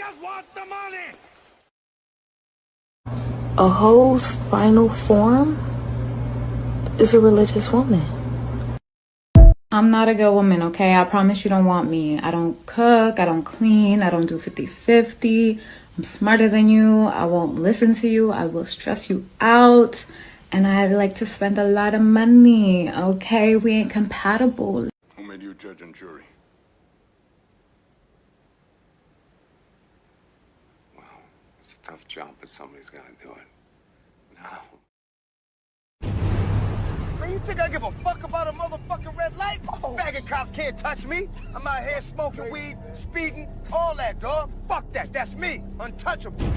just want the money. A hoe's final form is a religious woman. I'm not a good woman, okay? I promise you don't want me. I don't cook, I don't clean, I don't do 50-50. I'm smarter than you. I won't listen to you. I will stress you out. And I like to spend a lot of money, okay? We ain't compatible. Who made you judge and jury? Well, it's a tough job, but somebody's gotta do it. Now. Man, you think I give a fuck about a motherfucking red light? Faggot cops can't touch me. I'm out here smoking weed, speeding, all that, dog. Fuck that. That's me. Untouchable.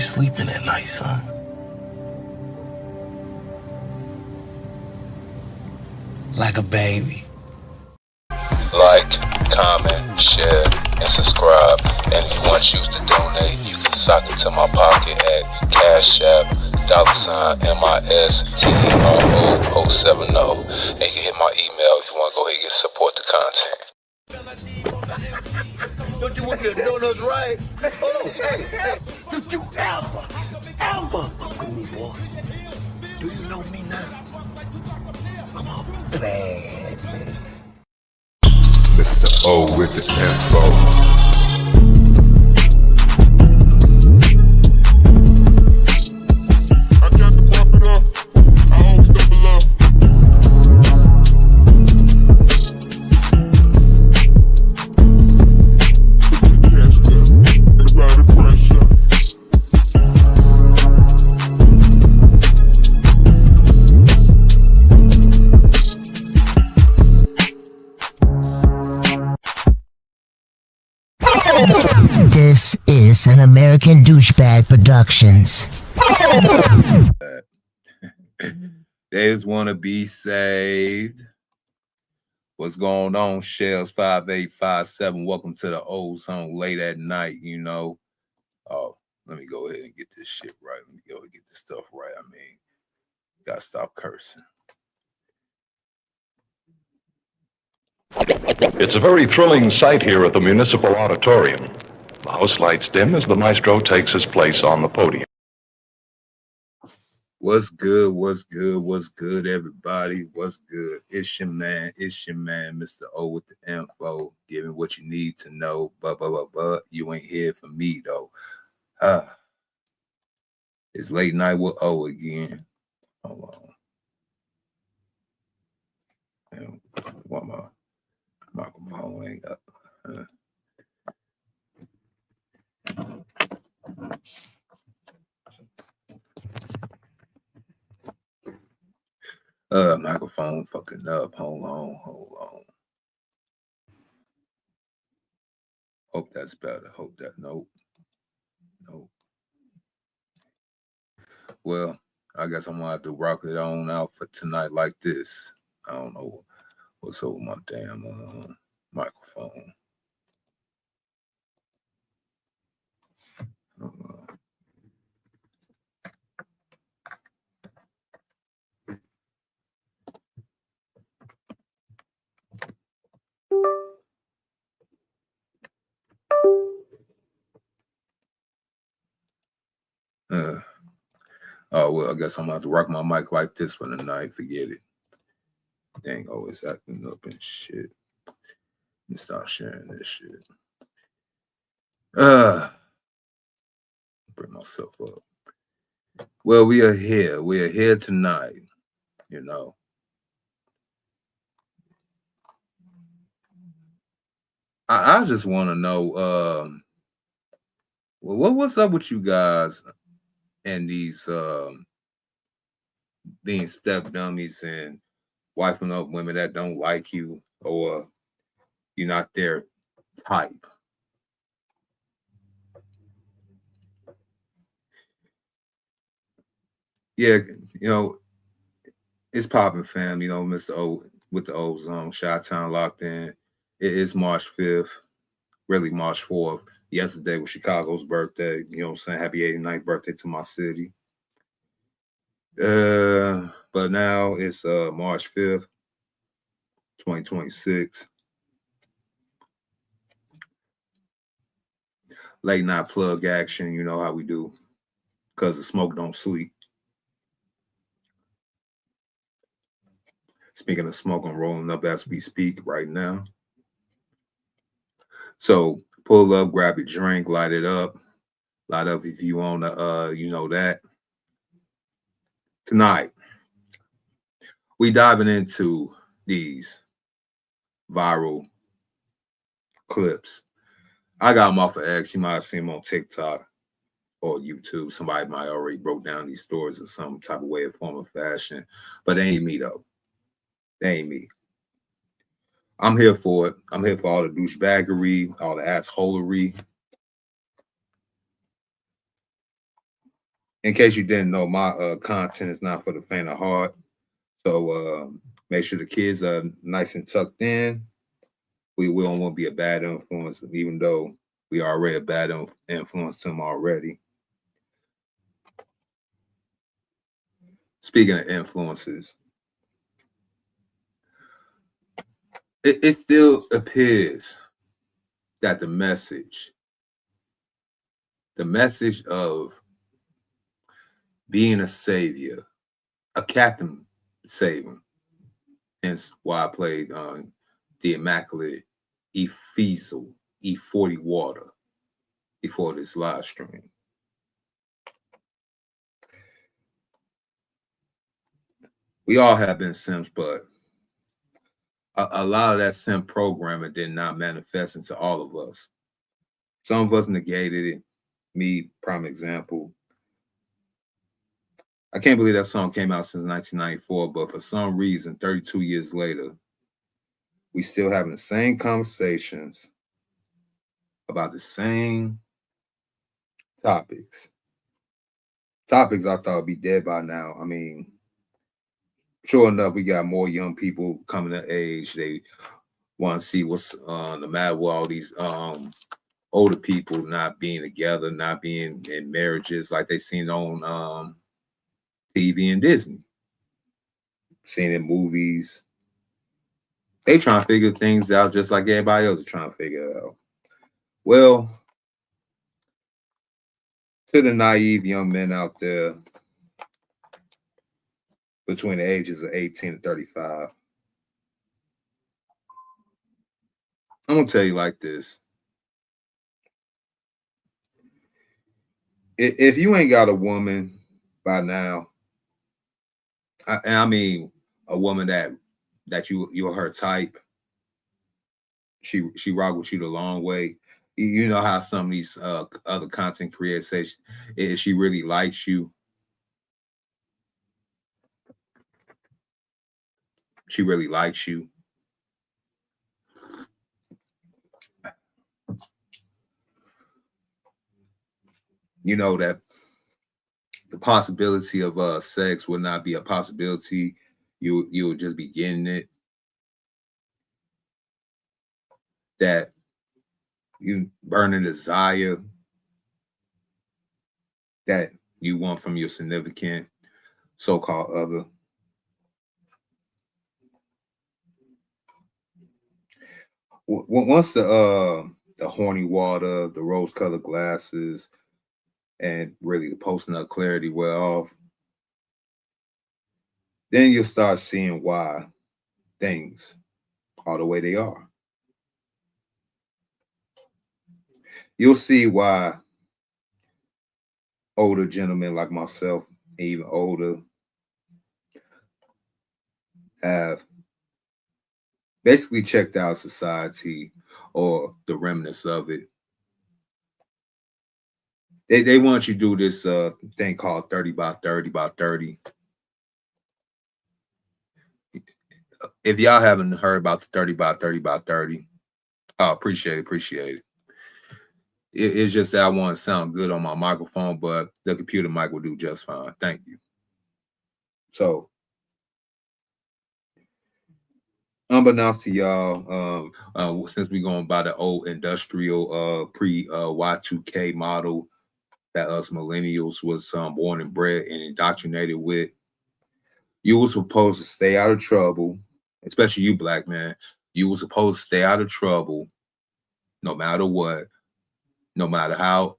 Sleeping at night, son. Like a baby. Like, comment, share, and subscribe. And if you want to choose to donate, you can sock it to my pocket at Cash App, $MISTRO070. And you can hit my email if you want to go ahead and support the content. Don't you want your donuts right? Oh, hey, don't you ever fuck with me, boy. Do you know me now? I'm a bad man. Mr. O with the info. I got the profit up. I always double up. This is an American Douchebag Productions. They just want to be saved. What's going on, Shells 5857? Welcome to the old song late at night, you know. Oh, let me go ahead and get this shit right. Let me go and get this stuff right. I mean, gotta stop cursing. It's a very thrilling sight here at the Municipal Auditorium. The house lights dim as the maestro takes his place on the podium. What's good? What's good? What's good, everybody? What's good? It's your man, Mr. O with the info, giving what you need to know. But you ain't here for me, though. It's late night with O again. Hold on. And Well, my microphone ain't up. Microphone fucking up. Hold on. Hope that's better. Hope that nope. Well, I guess I'm gonna have to rock it on out for tonight like this. I don't know what's over my damn microphone. Oh, well, I guess I'm going to have to rock my mic like this for the night. Forget it. Dang, always acting up and shit. Let me start sharing this shit. Bring myself up. Well, we are here. We are here tonight, you know. I just want to know, what's up with you guys and these being step-dummies and wifing up women that don't like you or you're not their type. Yeah, you know, it's popping, fam. You know, Mr. O with the Ozone, Chi-Town locked in. It is March 5th, really March 4th. Yesterday was Chicago's birthday. You know what I'm saying? Happy 89th birthday to my city. But now it's March 5th, 2026. Late night plug action, you know how we do. Because the smoke don't sleep. Speaking of smoke, I'm rolling up as we speak right now. So pull up, grab your drink, light it up. Light up if you want to, you know that. Tonight, we diving into these viral clips. I got them off of X. You might have seen them on TikTok or YouTube. Somebody might already broke down these stories in some type of way, or form of fashion. But they ain't me, though. They ain't me. I'm here for it. I'm here for all the douchebaggery, all the assholery. In case you didn't know, my content is not for the faint of heart. So make sure the kids are nice and tucked in. We don't want to be a bad influence, even though we are already a bad influence to them already. Speaking of influences, it still appears that the message of being a savior, a captain savior, hence why I played the immaculate Ephesus E40 water before this live stream. We all have been simps, but a lot of that simp programming did not manifest into all of us. Some of us negated it. Me, prime example. I can't believe that song came out since 1994, but for some reason, 32 years later, we still having the same conversations about the same topics. Topics I thought would be dead by now. I mean, sure enough, we got more young people coming of age. They want to see what's the matter with all these older people not being together, not being in marriages like they seen on TV and Disney, seen in movies. They trying to figure things out just like everybody else is trying to figure it out. Well, to the naive young men out there between the ages of 18 and 35, I'm going to tell you like this. If you ain't got a woman by now, I mean a woman that that you're her type. She rock with you the long way. You know how some of these other content creators say she really likes you. She really likes you. You know that the possibility of sex would not be a possibility. You would just be getting it. That you burn a desire that you want from your significant so-called other. Once the horny water, the rose-colored glasses, and really the post-nut clarity wear off, then you'll start seeing why things are the way they are. You'll see why older gentlemen like myself, even older, have basically checked out society or the remnants of it. They want you to do this thing called 30 by 30 by 30. If y'all haven't heard about the 30 by 30 by 30, I appreciate it. It's just that I want to sound good on my microphone, but the computer mic will do just fine. Thank you. So, unbeknownst to y'all, since we're going by the old industrial pre-Y2K model that us millennials was born and bred and indoctrinated with, you were supposed to stay out of trouble, especially you black man. You were supposed to stay out of trouble no matter what, no matter how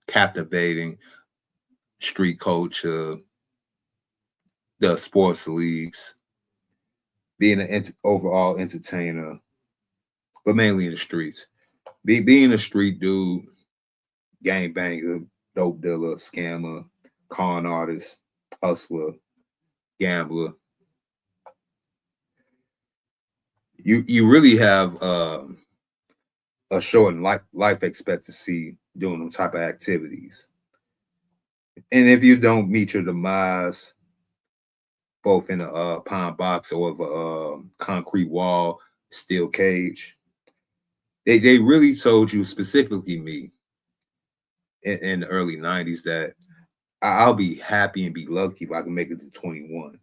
captivating street culture, the sports leagues, being an overall entertainer, but mainly in the streets. Being a street dude, gangbanger, dope dealer, scammer, con artist, hustler, gambler. You really have a short life expectancy doing them type of activities. And if you don't meet your demise, both in a pine box or of a concrete wall, steel cage, they really told you, specifically me, in the early 90s, that I'll be happy and be lucky if I can make it to 21.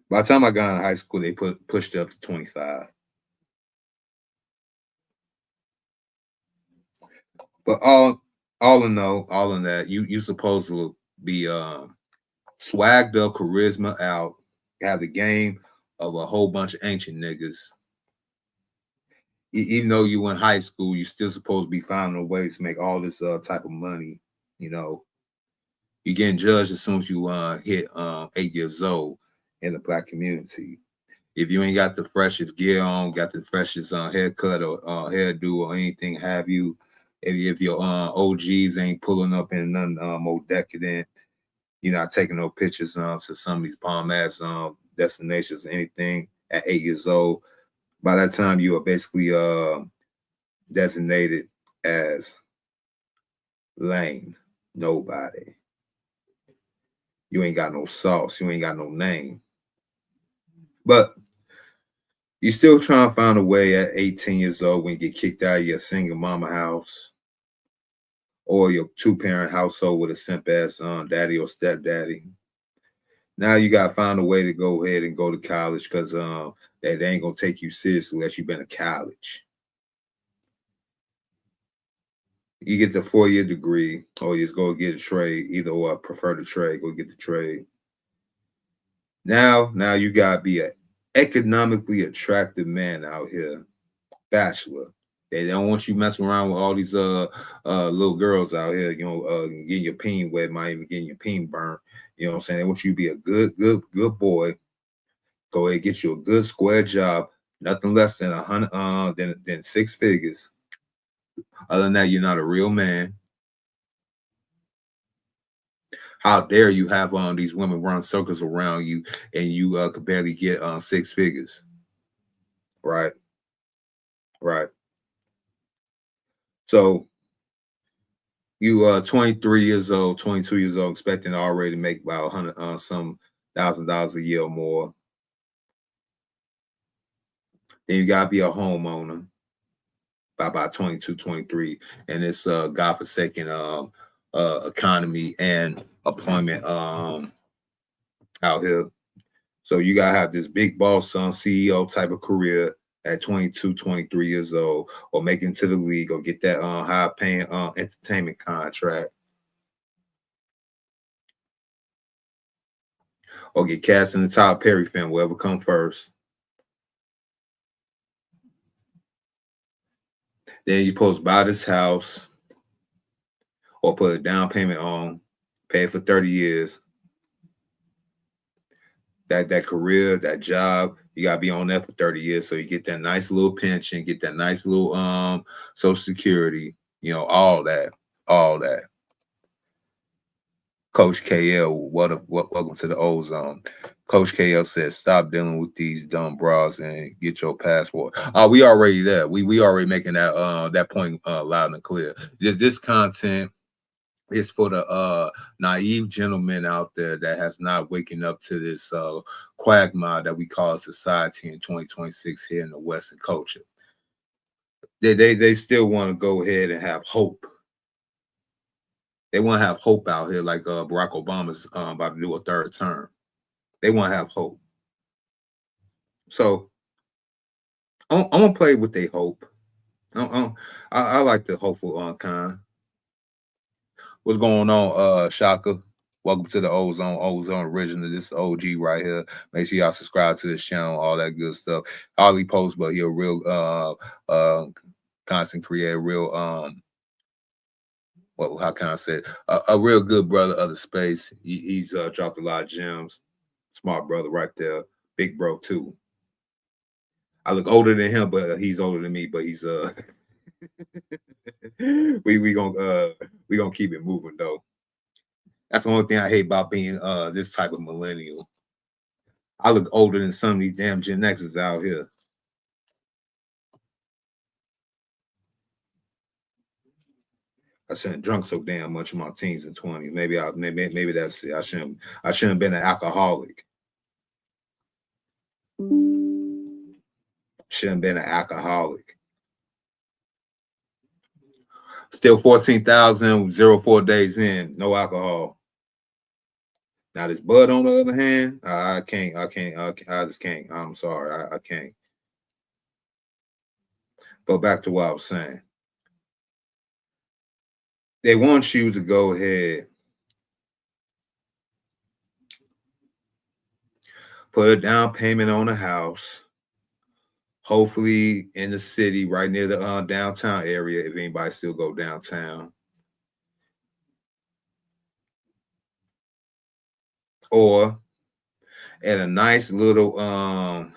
By the time I got in high school, they pushed it up to 25. But all in that, you supposed to be swagged up, charisma out, have the game of a whole bunch of ancient niggas. Even though you in high school, you still supposed to be finding ways to make all this type of money. You know, you're getting judged as soon as you hit 8 years old in the black community. If you ain't got the freshest gear on, got the freshest haircut or hairdo or anything have you, if your OGs ain't pulling up in nothing more decadent, you're not taking no pictures to some of these bomb ass destinations or anything at 8 years old. By that time, you are basically designated as lame, nobody. You ain't got no sauce. You ain't got no name. But you still trying to find a way at 18 years old when you get kicked out of your single mama house or your two-parent household with a simp ass daddy or stepdaddy. Now you got to find a way to go ahead and go to college because they ain't going to take you seriously unless you've been to college. You get the 4-year degree or you just go get a trade, either or. I prefer the trade, go get the trade. Now you got to be an economically attractive man out here, bachelor. They don't want you messing around with all these little girls out here, getting your peen wet, might even getting your peen burnt. You know what I'm saying? They want you to be a good boy. Go ahead, get you a good square job, nothing less than 100 than 6 figures. Other than that, you're not a real man. How dare you have these women run circles around you and you could barely get 6 figures. Right. Right. So you 23 years old, 22 years old, expecting to already make about 100 some $1,000 a year or more. Then you gotta be a homeowner by about 22, 23, and it's godforsaken economy and employment out here. So you gotta have this big boss CEO type of career at 22, 23 years old, or make it into the league, or get that high paying entertainment contract, or get cast in the Tyler Perry film, whatever come first. Then you're supposed to buy this house or put a down payment on, pay it for 30 years. That career, that job, you gotta be on that for 30 years. So you get that nice little pension, get that nice little Social Security, you know, all that. Coach KL, welcome to the Ozone. Coach KL says, stop dealing with these dumb bras and get your passport. We already there. We already making that point loud and clear. This content is for the naive gentleman out there that has not waken up to this quagmire that we call society in 2026 here in the Western culture. They still want to go ahead and have hope. They want to have hope out here, like Barack Obama's about to do a third term. They want to have hope. So I'm gonna play with their hope. I like the hopeful kind. What's going on, Shaka? Welcome to the Ozone Original. This is OG right here. Make sure y'all subscribe to this channel, all that good stuff. Hardly post, but he's a real content creator, real how can I say it? A real good brother of the space. He's dropped a lot of gems. Smart brother right there. Big bro too. I look older than him, but he's older than me. But he's we gonna keep it moving though. That's the only thing I hate about being this type of millennial. I look older than some of these damn Gen Xers out here. I shouldn't drunk so damn much in my teens and 20s. Maybe that's it. I shouldn't have been an alcoholic. Shouldn't have been an alcoholic. Still 14,004 days in, no alcohol. Now this bud, on the other hand, I just can't. I'm sorry, I can't. But back to what I was saying. They want you to go ahead, put a down payment on a house, hopefully in the city, right near the downtown area, if anybody still go downtown. Or at a nice little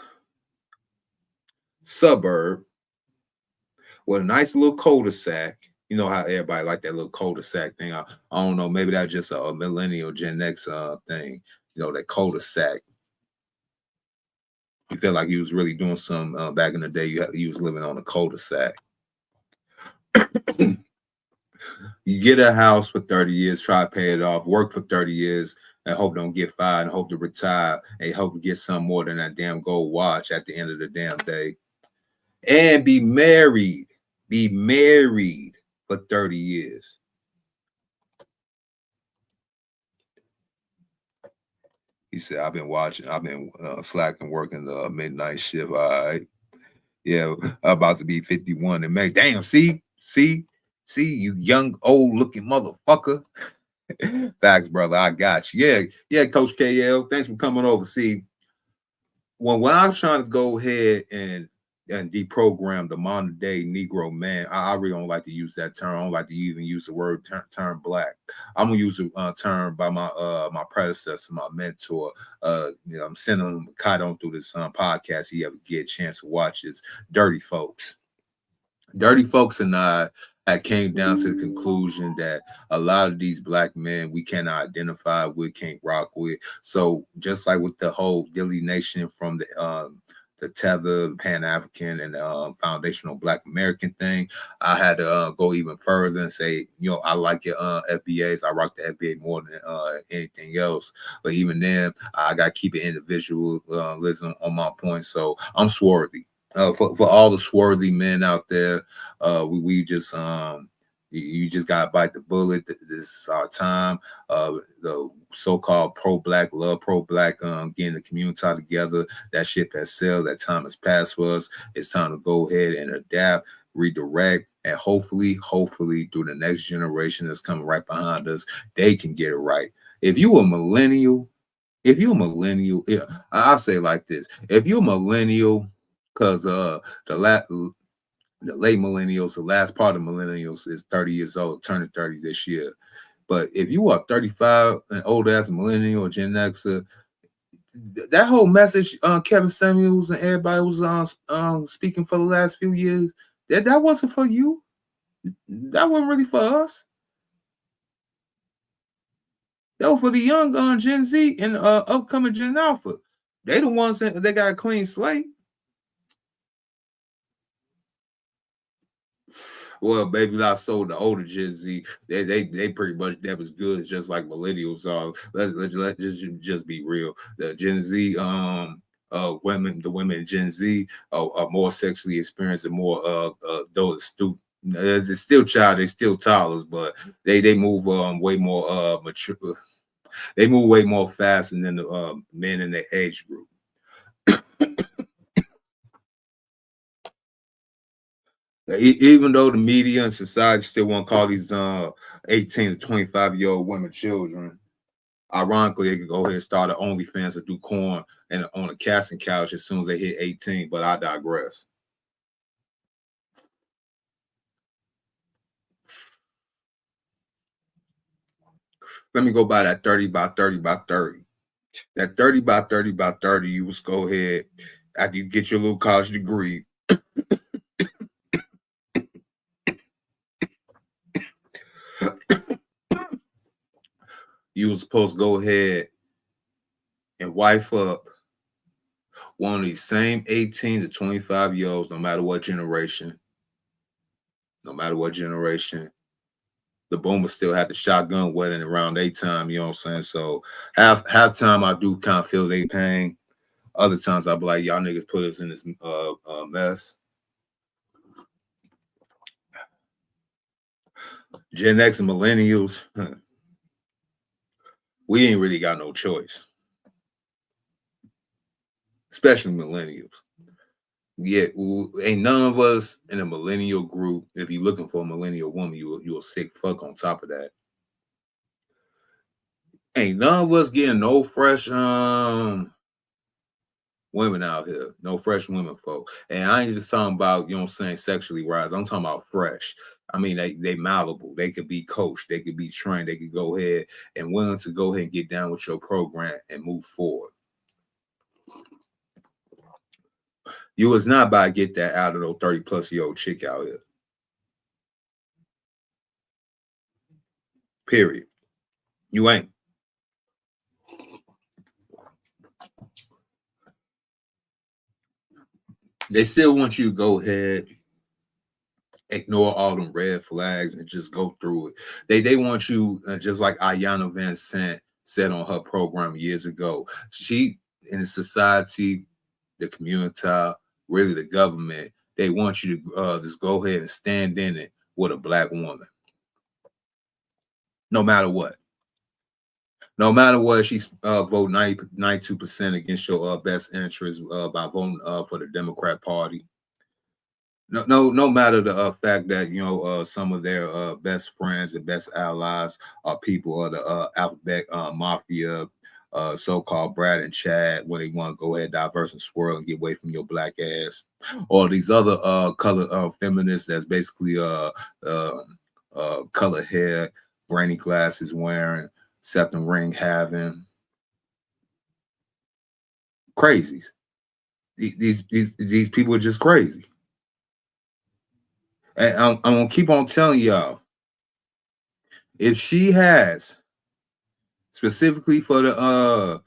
suburb with a nice little cul-de-sac. You know how everybody like that little cul-de-sac thing. I don't know. Maybe that's just a millennial Gen X thing. You know, that cul-de-sac. You feel like you was really doing some back in the day. You was living on a cul-de-sac. You get a house for 30 years, try to pay it off, work for 30 years, and hope don't get fired, and hope to retire, and hope to get some more than that damn gold watch at the end of the damn day. And be married. Be married for 30 years. He said, I've been slacking, working the midnight shift. All right. Yeah, about to be 51 in May. Damn, see, you young, old looking motherfucker. Facts, brother. I got you. Yeah, Coach KL. Thanks for coming over. See, when I was trying to go ahead and deprogram the modern day Negro man, I really don't like to use that term. I don't like to even use the word term black. I'm gonna use a term by my predecessor, my mentor. I'm sending him a kite on through this podcast. He ever get a chance to watch this. Dirty Folks. Dirty Folks and I I came down to the conclusion that a lot of these black men we cannot identify with, can't rock with. So just like with the whole delineation from the tether, Pan African, and foundational Black American thing, I had to go even further and say, you know, I like your FBAs. I rock the FBA more than anything else. But even then, I got to keep it individualism on my point. So I'm swarthy. For all the swarthy men out there, we just you just gotta bite the bullet. This is our time. The so-called pro-black, love pro-black, getting the community together. That ship has sailed. That time has passed for us. It's time to go ahead and adapt, redirect, and hopefully through the next generation that's coming right behind us, they can get it right. If you a millennial, yeah, I'll say it like this: if you're a millennial, because the late millennials, the last part of millennials is 30 years old, turning 30 this year. But if you are 35 and older as a millennial or Gen Xer, that whole message Kevin Samuels and everybody was speaking for the last few years, that wasn't for you. That wasn't really for us. That was for the young Gen Z and upcoming Gen Alpha. They the ones that they got a clean slate. Well, baby, I sold the older Gen Z. They pretty much that was good, just like millennials are. Let's just be real. The Gen Z women, the women Gen Z are more sexually experienced and more those astute. They're still child, they still toddlers, but they move way more mature. They move way more faster than the men in their age group. Even though the media and society still want to call these 18 to 25-year-old women children, ironically, they could go ahead and start an OnlyFans or do corn and on a casting couch as soon as they hit 18. But I digress. Let me go by that 30 by 30 by 30. That 30 by 30 by 30, you just go ahead after you get your little college degree. You was supposed to go ahead and wife up one of these same 18 to 25-year-olds, no matter what generation. No matter what generation. The boomers still had the shotgun wedding around their time, you know what I'm saying? So half time I do kind of feel their pain. Other times I'll be like, y'all niggas put us in this mess. Gen X and millennials, we ain't really got no choice. Especially millennials. Yeah, ain't none of us in a millennial group. If you're looking for a millennial woman, you a sick fuck on top of that. Ain't none of us getting no fresh women out here. No fresh women, folk. And I ain't just talking about, you know what I'm saying, sexually rise. I'm talking about fresh. I mean, they malleable. They could be coached. They could be trained. They could go ahead and willing to go ahead and get down with your program and move forward. You was not about to get that out of those 30-plus-year-old chick out here. Period. You ain't. They still want you to go ahead, ignore all them red flags, and just go through it. They want you, just like Ayanna Van Sant said on her program years ago. She, in the society, the community, really the government, they want you to just go ahead and stand in it with a black woman. No matter what. No matter what, she's vote 92% against your best interest by voting for the Democrat Party. No matter the fact that, you know, some of their best friends and best allies are people of the alphabet mafia, so-called Brad and Chad, where they want to go ahead, diverse and swirl and get away from your black ass, or these other color feminists that's basically color hair, granny glasses wearing, septum ring having, crazies. These people are just crazy. And I'm gonna keep on telling y'all, if she has specifically for the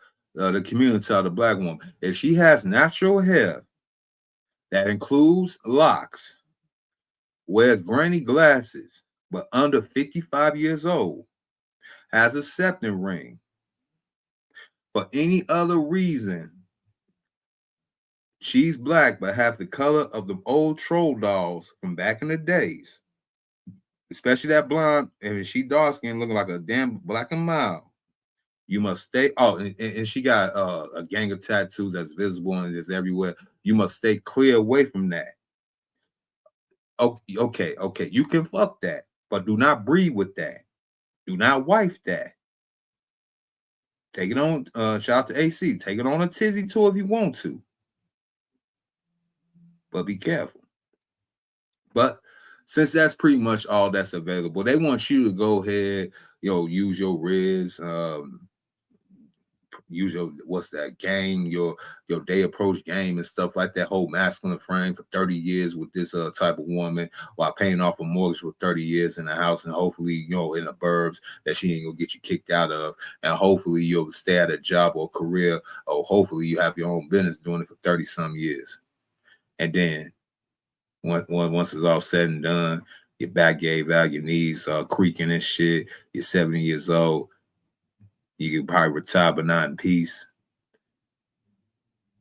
community of the black woman, if she has natural hair that includes locks, wears granny glasses, but under 55 years old, has a septum ring, for any other reason, she's black but have the color of the old troll dolls from back in the days, especially that blonde, and she dark skin looking like a damn Black and Mild, you must stay. Oh, and she got a gang of tattoos that's visible and is everywhere. You must stay clear away from that. Okay. You can fuck that, but do not breed with that. Do not wife that. Take it on. Shout out to AC. Take it on a tizzy tour if you want to, but be careful. But since that's pretty much all that's available, they want you to go ahead, use your Riz, use your game, your day approach game and stuff like that, whole masculine frame for 30 years with this type of woman while paying off a mortgage for 30 years in a house, and hopefully in the burbs that she ain't gonna get you kicked out of, and hopefully you'll stay at a job or career, or hopefully you have your own business doing it for 30 some years. And then once it's all said and done, your back gave out, your knees creaking and shit, you're 70 years old, you can probably retire, but not in peace.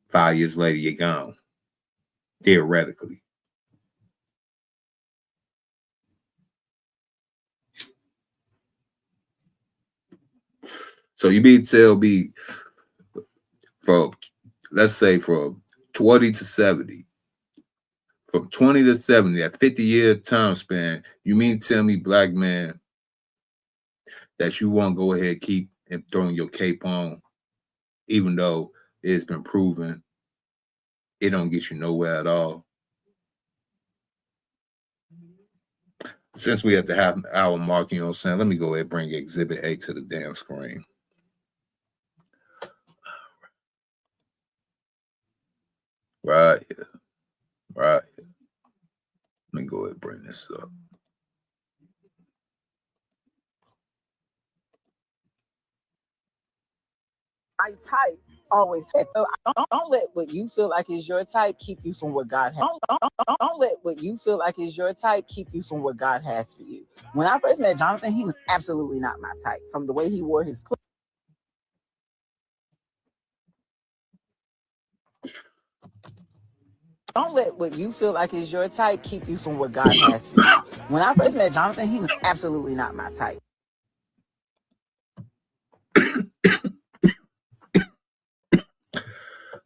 5 years later, you're gone. Theoretically. So you be tell me from, let's say from 20 to 70. From 20 to 70, that 50-year time span, you mean tell me, black man, that you won't go ahead keep and throwing your cape on, even though it's been proven it don't get you nowhere at all? Since we have to have an hour mark, you know what I'm saying, let me go ahead and bring Exhibit A to the damn screen. Right here. Right here. Let me go ahead and bring this up. My type always so don't let what you feel like is your type keep you from what God has. Don't let what you feel like is your type keep you from what God has for you. When I first met Jonathan, he was absolutely not my type. From the way he wore his clothes. Don't let what you feel like is your type keep you from what God has for you. When I first met Jonathan, he was absolutely not my type.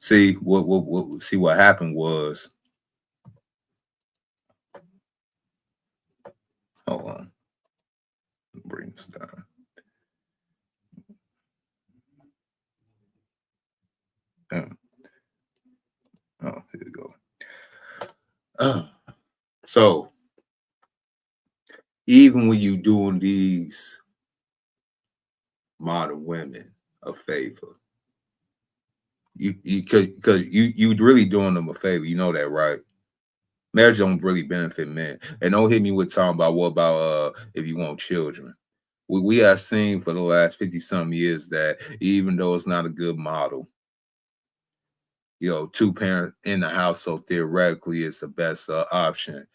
See what happened was, hold on, bring this down. Oh, here we go. So even when you doing these modern women a favor, because you really doing them a favor, you know that, right? Marriage don't really benefit men. And don't hit me with talking about what about if you want children. We have seen for the last 50-some years that even though it's not a good model, 2 parents in the house, so theoretically it's the best option.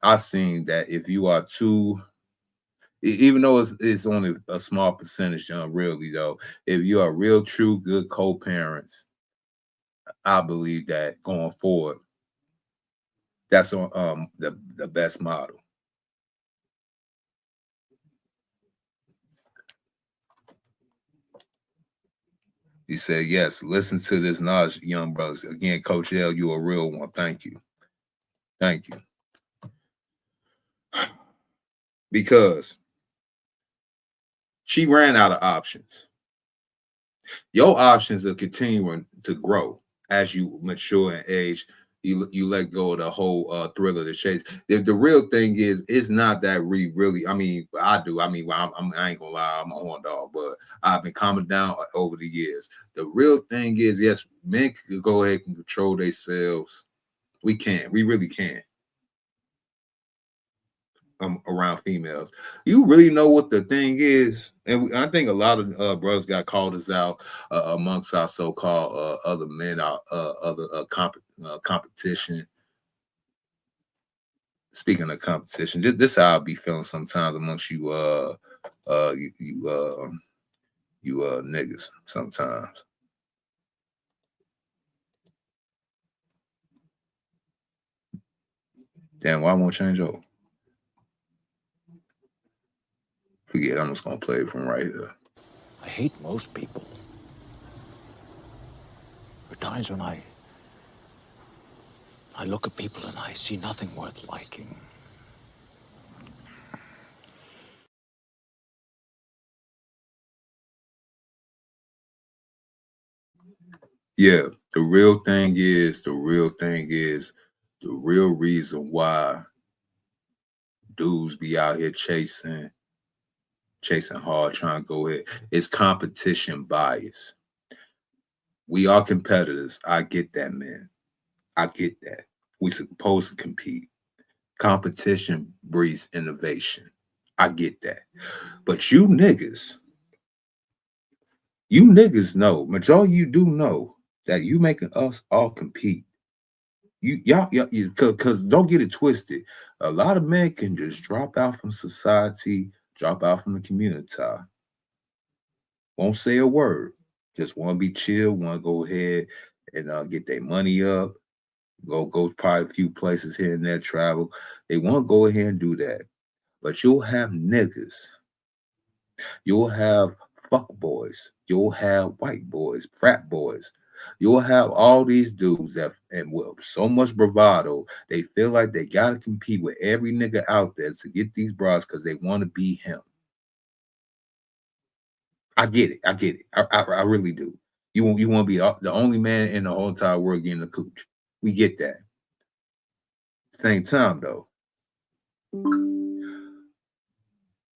I've seen that if you are two, even though it's only a small percentage, really though, if you are real, true, good co-parents, I believe that going forward, that's the best model. He said, yes, listen to this knowledge, young brothers. Again, Coach L, you a real one. Thank you. Thank you. Because she ran out of options. Your options are continuing to grow as you mature in age. You let go of the whole thrill of the chase. The real thing is, it's not that really. I mean, I do. I mean, I ain't gonna lie, I'm a horn dog, but I've been calming down over the years. The real thing is, yes, men can go ahead and control themselves. We can. We really can. around females. You really know what the thing is, and I think a lot of brothers got called us out amongst our so-called other men, other competition. Speaking of competition, this how I be feeling sometimes amongst you niggas sometimes. Damn, why won't change over? Forget, I'm just gonna play it from right here. I hate most people. There are times when I look at people and I see nothing worth liking. Yeah, the real reason why dudes be out here chasing hard, trying to go ahead, is competition bias. We are competitors. I get that, man. I get that. We supposed to compete. Competition breeds innovation. I get that. But you niggas know, majority of you do know that you making us all compete. Y'all, because don't get it twisted. A lot of men can just drop out from society, drop out from the community. Won't say a word. Just want to be chill, want to go ahead and get their money up, go probably a few places here and there, travel. They want to go ahead and do that. But you'll have niggas. You'll have fuck boys. You'll have white boys, frat boys. You'll have all these dudes that, and with so much bravado, they feel like they gotta compete with every nigga out there to get these bras because they want to be him. I get it. I really do. You want to be the only man in the whole entire world getting the cooch. We get that. Same time though,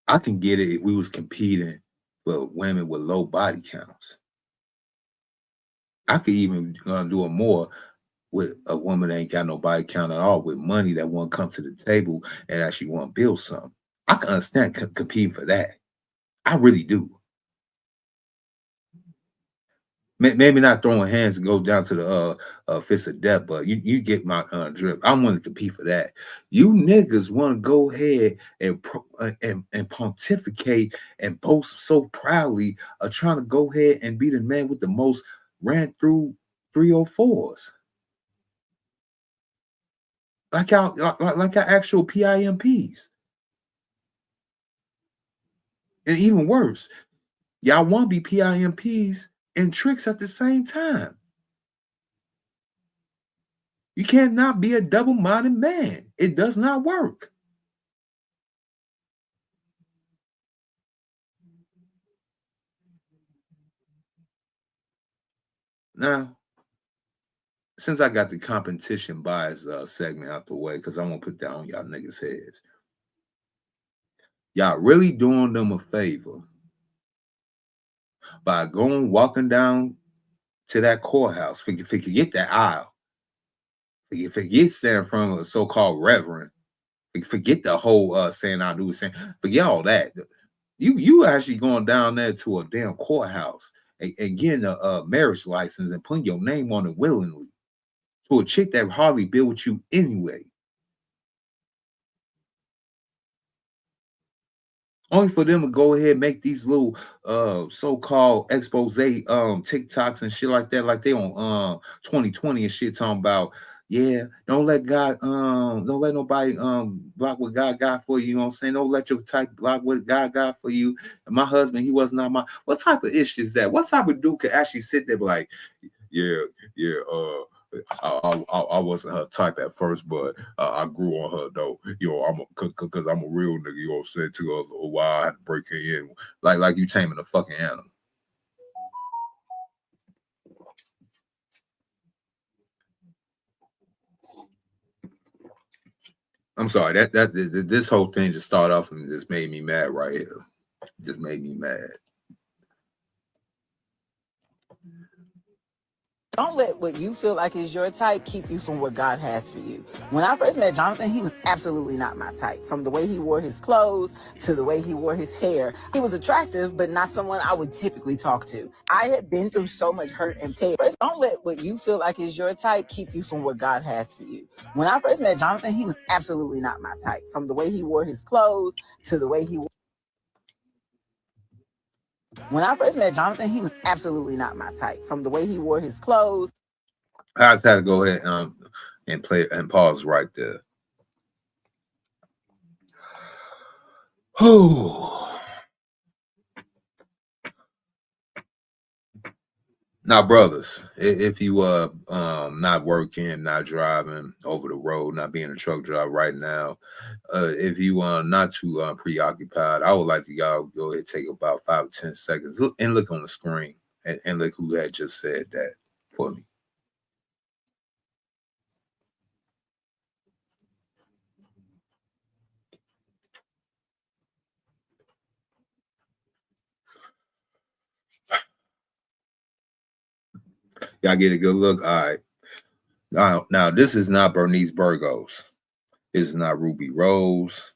I can get it if we was competing with women with low body counts. I could even do it more with a woman that ain't got no body count at all, with money that want to come to the table and actually want to build something. I can understand competing for that. I really do. Maybe not throwing hands and go down to the fist of death, but you get my drip. I want to compete for that. You niggas want to go ahead and pontificate and boast so proudly of trying to go ahead and be the man with the most ran through 304s. Like our actual PIMPs. And even worse, y'all want to be PIMPs and tricks at the same time. You can't not be a double-minded man. It does not work. Now, since I got the competition bias segment out the way, because I won't put that on y'all niggas' heads, y'all really doing them a favor by walking down to that courthouse. Forget that aisle. Forget standing from a so-called reverend. Forget the whole saying I do saying. Forget all that. You actually going down there to a damn courthouse and getting a marriage license and putting your name on it willingly to a chick that hardly be with you anyway. Only for them to go ahead and make these little so-called Exposé TikToks and shit like that, like they on 2020 and shit, talking about, yeah, don't let nobody block what God got for you. You know what I'm saying? Don't let your type block what God got for you. And my husband, he was not my. What type of issue is that? What type of dude could actually sit there and be like, I wasn't her type at first, but I grew on her though. You know, because I'm a real nigga. You know what I'm saying? Took a little while. I had to break her in, like you taming a fucking animal. I'm sorry. This whole thing just started off and just made me mad right here. Just made me mad. Don't let what you feel like is your type keep you from what God has for you. When I first met Jonathan, he was absolutely not my type. From the way he wore his clothes to the way he wore his hair. He was attractive, but not someone I would typically talk to. I had been through so much hurt and pain. Don't let what you feel like is your type keep you from what God has for you. When I first met Jonathan, he was absolutely not my type. From the way he wore his clothes to the way he wore. When I first met Jonathan, he was absolutely not my type. From the way he wore his clothes. I have to go ahead and play and pause right there. Oh. Now, brothers, if you not working, not driving over the road, not being a truck driver right now, if you not too preoccupied, I would like to y'all go ahead and take about 5 or 10 seconds and look on the screen and look who had just said that for me. Y'all get a good look. All right. Now this is not Bernice Burgos. This is not Ruby Rose.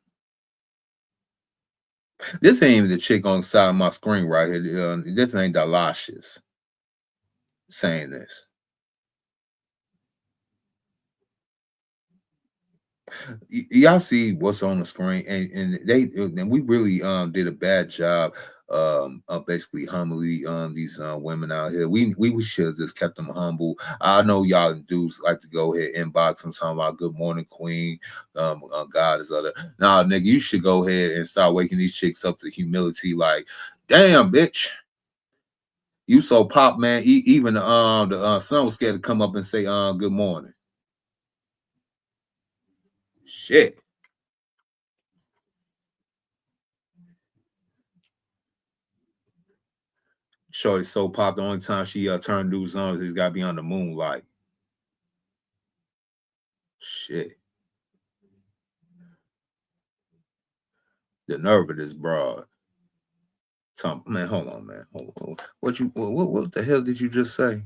This ain't even the chick on the side of my screen right here. This ain't Delusionally saying this. Y'all see what's on the screen, and we really did a bad job of basically humbly these women out here. We should have just kept them humble. I know y'all dudes like to go ahead and inbox them talking about good morning queen, God is other. Nah, nigga, you should go ahead and start waking these chicks up to humility. Like, damn, bitch, you so pop, man. Even the son was scared to come up and say good morning. Shit. Shorty so pop. The only time she turned dudes on is got to be on the moonlight. Shit. The nerve of this broad. Tom, man, hold on, man. Hold on. What the hell did you just say?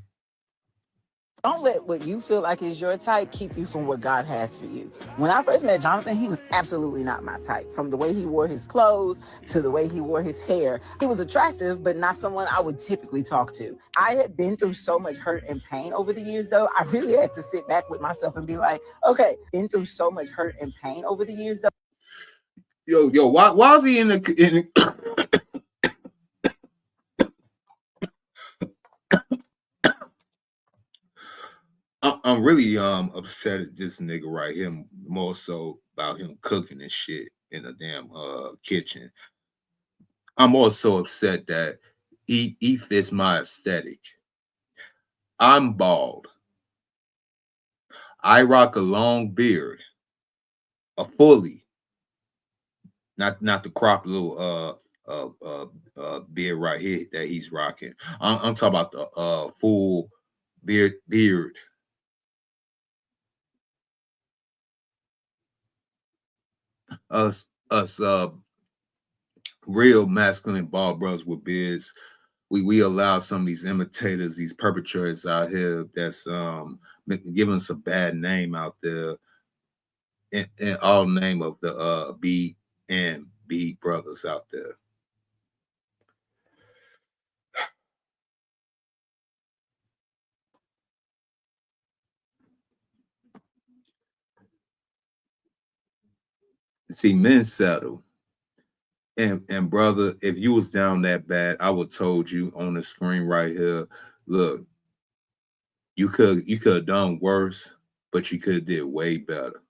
Don't let what you feel like is your type keep you from what God has for you. When I first met Jonathan, he was absolutely not my type. From the way he wore his clothes to the way he wore his hair. He was attractive, but not someone I would typically talk to. I had been through so much hurt and pain over the years, though. I really had to sit back with myself and be like, okay, been through so much hurt and pain over the years, though. Yo, why is he in the I'm really upset at this nigga right here, more so about him cooking and shit in a damn kitchen. I'm also upset that he fits my aesthetic. I'm bald. I rock a long beard, a fully, not the crop little beard right here that he's rocking. I'm talking about the full beard. Us real masculine bald brothers with beards, we allow some of these imitators, these perpetrators out here that's giving us a bad name out there in all name of the B and B brothers out there. See, men settle. And brother, if you was down that bad, I would told you on the screen right here, look, you could have done worse, but you could have did way better.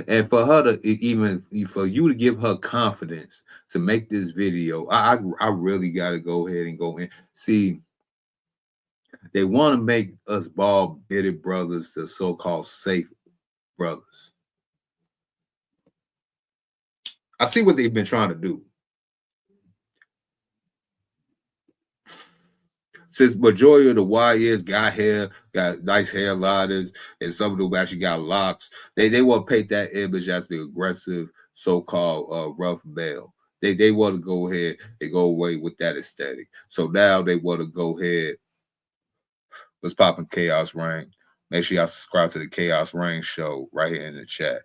And for her to even for you to give her confidence to make this video, I really gotta go ahead and go in. See, they want to make us bald bearded brothers the so-called safe brothers. I see what they've been trying to do. Since majority of the YNs got hair, got nice hair liners, and some of them actually got locks, they want to paint that image as the aggressive so-called rough male. They want to go ahead and go away with that aesthetic. So now they want to go ahead. Let's pop in Chaos Reign. Make sure y'all subscribe to the Chaos Reign show right here in the chat.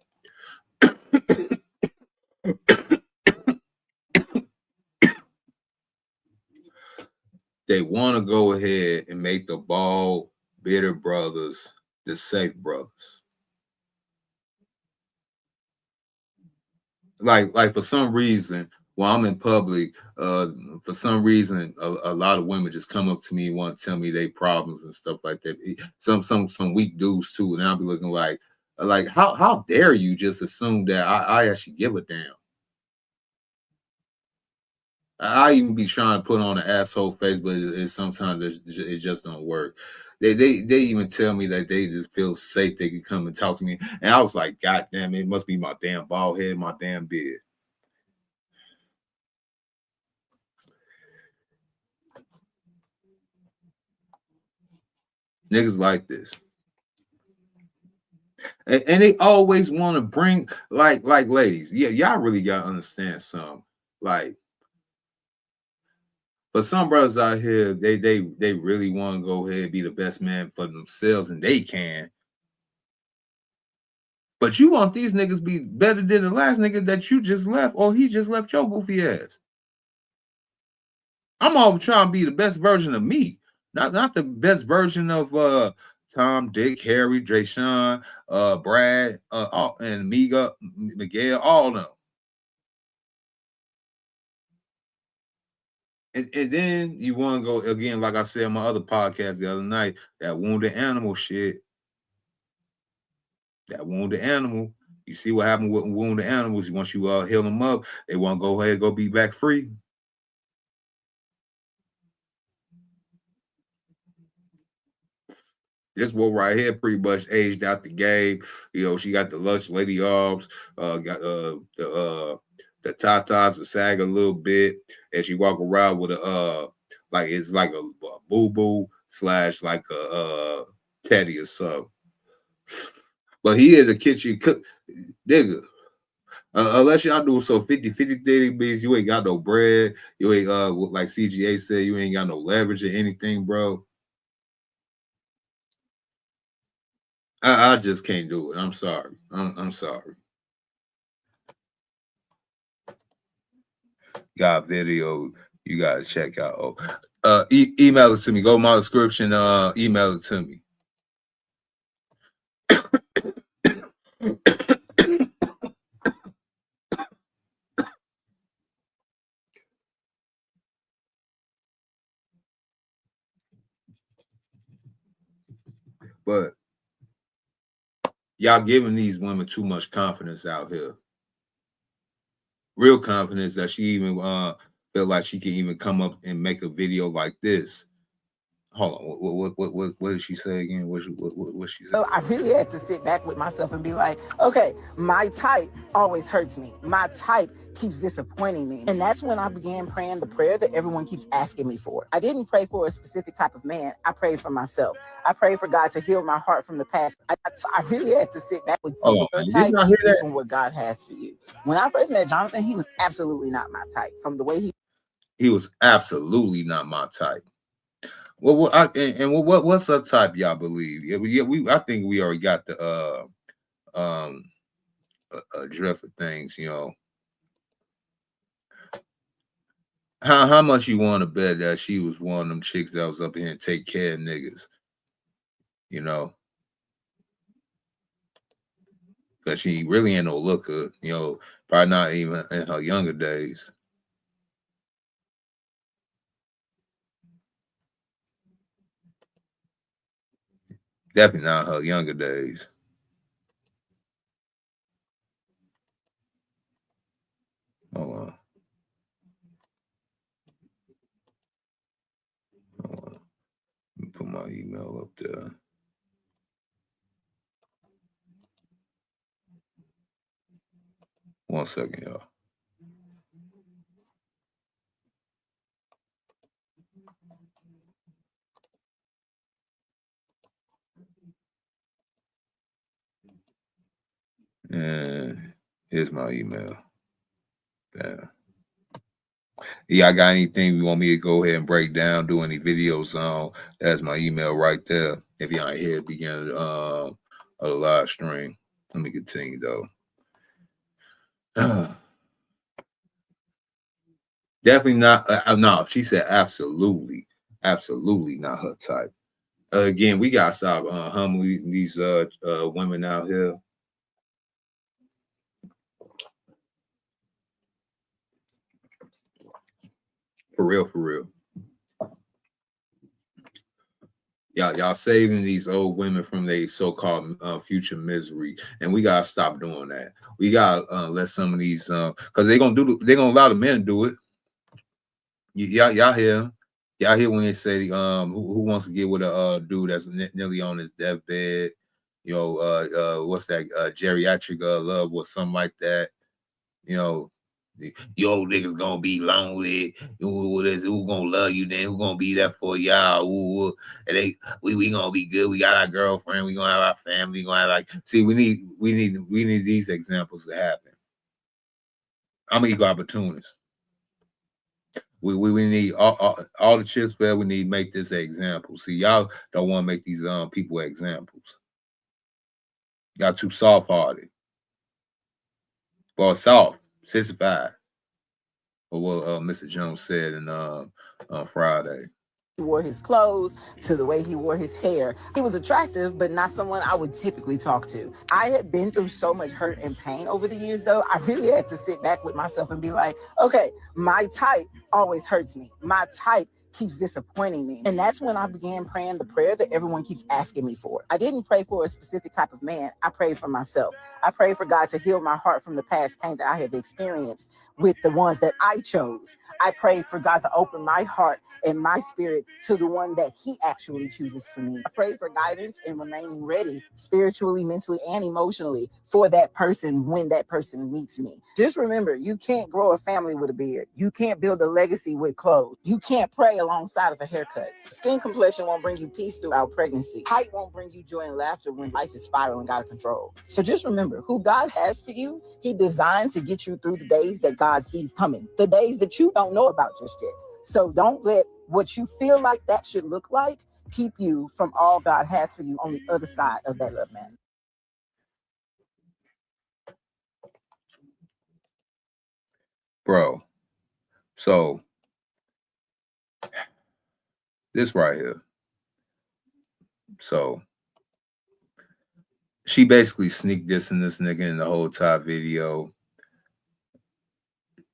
They want to go ahead and make the bald, bitter brothers the safe brothers. Like for some reason, while I'm in public, for some reason, a lot of women just come up to me and want to tell me their problems and stuff like that. Some weak dudes too, and I'll be looking like how dare you just assume that I actually give a damn. I even be trying to put on an asshole face, but sometimes it just don't work. They even tell me that they just feel safe. They can come and talk to me, and I was like, God damn, it must be my damn bald head, my damn beard. Niggas like this, and they always want to bring like ladies. Yeah, y'all really gotta understand something. Like, for some brothers out here, they really want to go ahead and be the best man for themselves, and they can. But you want these niggas be better than the last nigga that you just left, or he just left your goofy ass. I'm always trying to be the best version of me, not the best version of Tom, Dick, Harry, Drayshawn, Brad, and Miguel, all of them. And then you want to go again, like I said on my other podcast the other night, that wounded animal shit. That wounded animal. You see what happened with wounded animals. Once you heal them up, they want to go ahead and go be back free. This one right here pretty much aged out the game. You know, she got the Lush Lady Arms, got the tatas, the sag a little bit, and she walk around with a like it's like a boo-boo / like a teddy or something. But he in the kitchen cook, nigga. Unless y'all do so 50-50 thing means you ain't got no bread. You ain't like CGA said, you ain't got no leverage or anything, bro. I just can't do it. I'm sorry. I'm sorry. Got video you gotta check out. Email it to me. Go to my description. Email it to me. But y'all giving these women too much confidence out here. Real confidence that she even feel like she can even come up and make a video like this. Hold on, what did she say again? What she said? So I really had to sit back with myself and be like, okay, my type always hurts me. My type keeps disappointing me. And that's when I began praying the prayer that everyone keeps asking me for. I didn't pray for a specific type of man. I prayed for myself. I prayed for God to heal my heart from the past. I really had to sit back with your type from what God has for you. When I first met Jonathan, he was absolutely not my type. From the way he was absolutely not my type. Well, what's the type y'all believe? I think we already got the drift of things, you know. How much you want to bet that she was one of them chicks that was up here and take care of niggas, you know? Because she really ain't no looker, you know, probably not even in her younger days. Definitely not her younger days. Hold on. Let me put my email up there. One second, y'all. And here's my email. Yeah. Y'all got anything you want me to go ahead and break down, do any videos on? That's my email right there. If y'all ain't here at the beginning of the live stream. Let me continue though. Definitely not. No, she said absolutely not her type. Again, we gotta stop humbling these women out here. For real. Y'all saving these old women from their so-called future misery, and we gotta stop doing that. We gotta let some of these because they're gonna allow the men to do it. Y'all hear when they say who wants to get with a dude that's nearly on his deathbed, you know, what's that geriatric love or something like that, you know. You old niggas gonna be lonely. Who gonna love you then? Who gonna be there for y'all? And we gonna be good. We got our girlfriend. We gonna have our family. We gonna have see. We need these examples to happen. I'm an equal opportunist. We need all the chicks where we need to make this an example. See, y'all don't want to make these people examples. Y'all too soft-hearted. Well, soft. 65. Or what Mr. Jones said on Friday. He wore his clothes to the way he wore his hair. He was attractive, but not someone I would typically talk to. I had been through so much hurt and pain over the years, though. I really had to sit back with myself and be like, okay, my type always hurts me. My type keeps disappointing me. And that's when I began praying the prayer that everyone keeps asking me for. I didn't pray for a specific type of man. I prayed for myself. I prayed for God to heal my heart from the past pain that I have experienced with the ones that I chose. I prayed for God to open my heart and my spirit to the one that he actually chooses for me. I prayed for guidance and remaining ready spiritually, mentally, and emotionally for that person when that person meets me. Just remember, you can't grow a family with a beard. You can't build a legacy with clothes. You can't pray alongside of a haircut. Skin complexion won't bring you peace throughout pregnancy. Height won't bring you joy and laughter when life is spiraling out of control. So just remember, who God has for you, he designed to get you through the days that God sees coming, the days that you don't know about just yet. So don't let what you feel like that should look like keep you from all God has for you on the other side of that love man. Bro, so this right here. So she basically sneak dissing this nigga in the whole top video,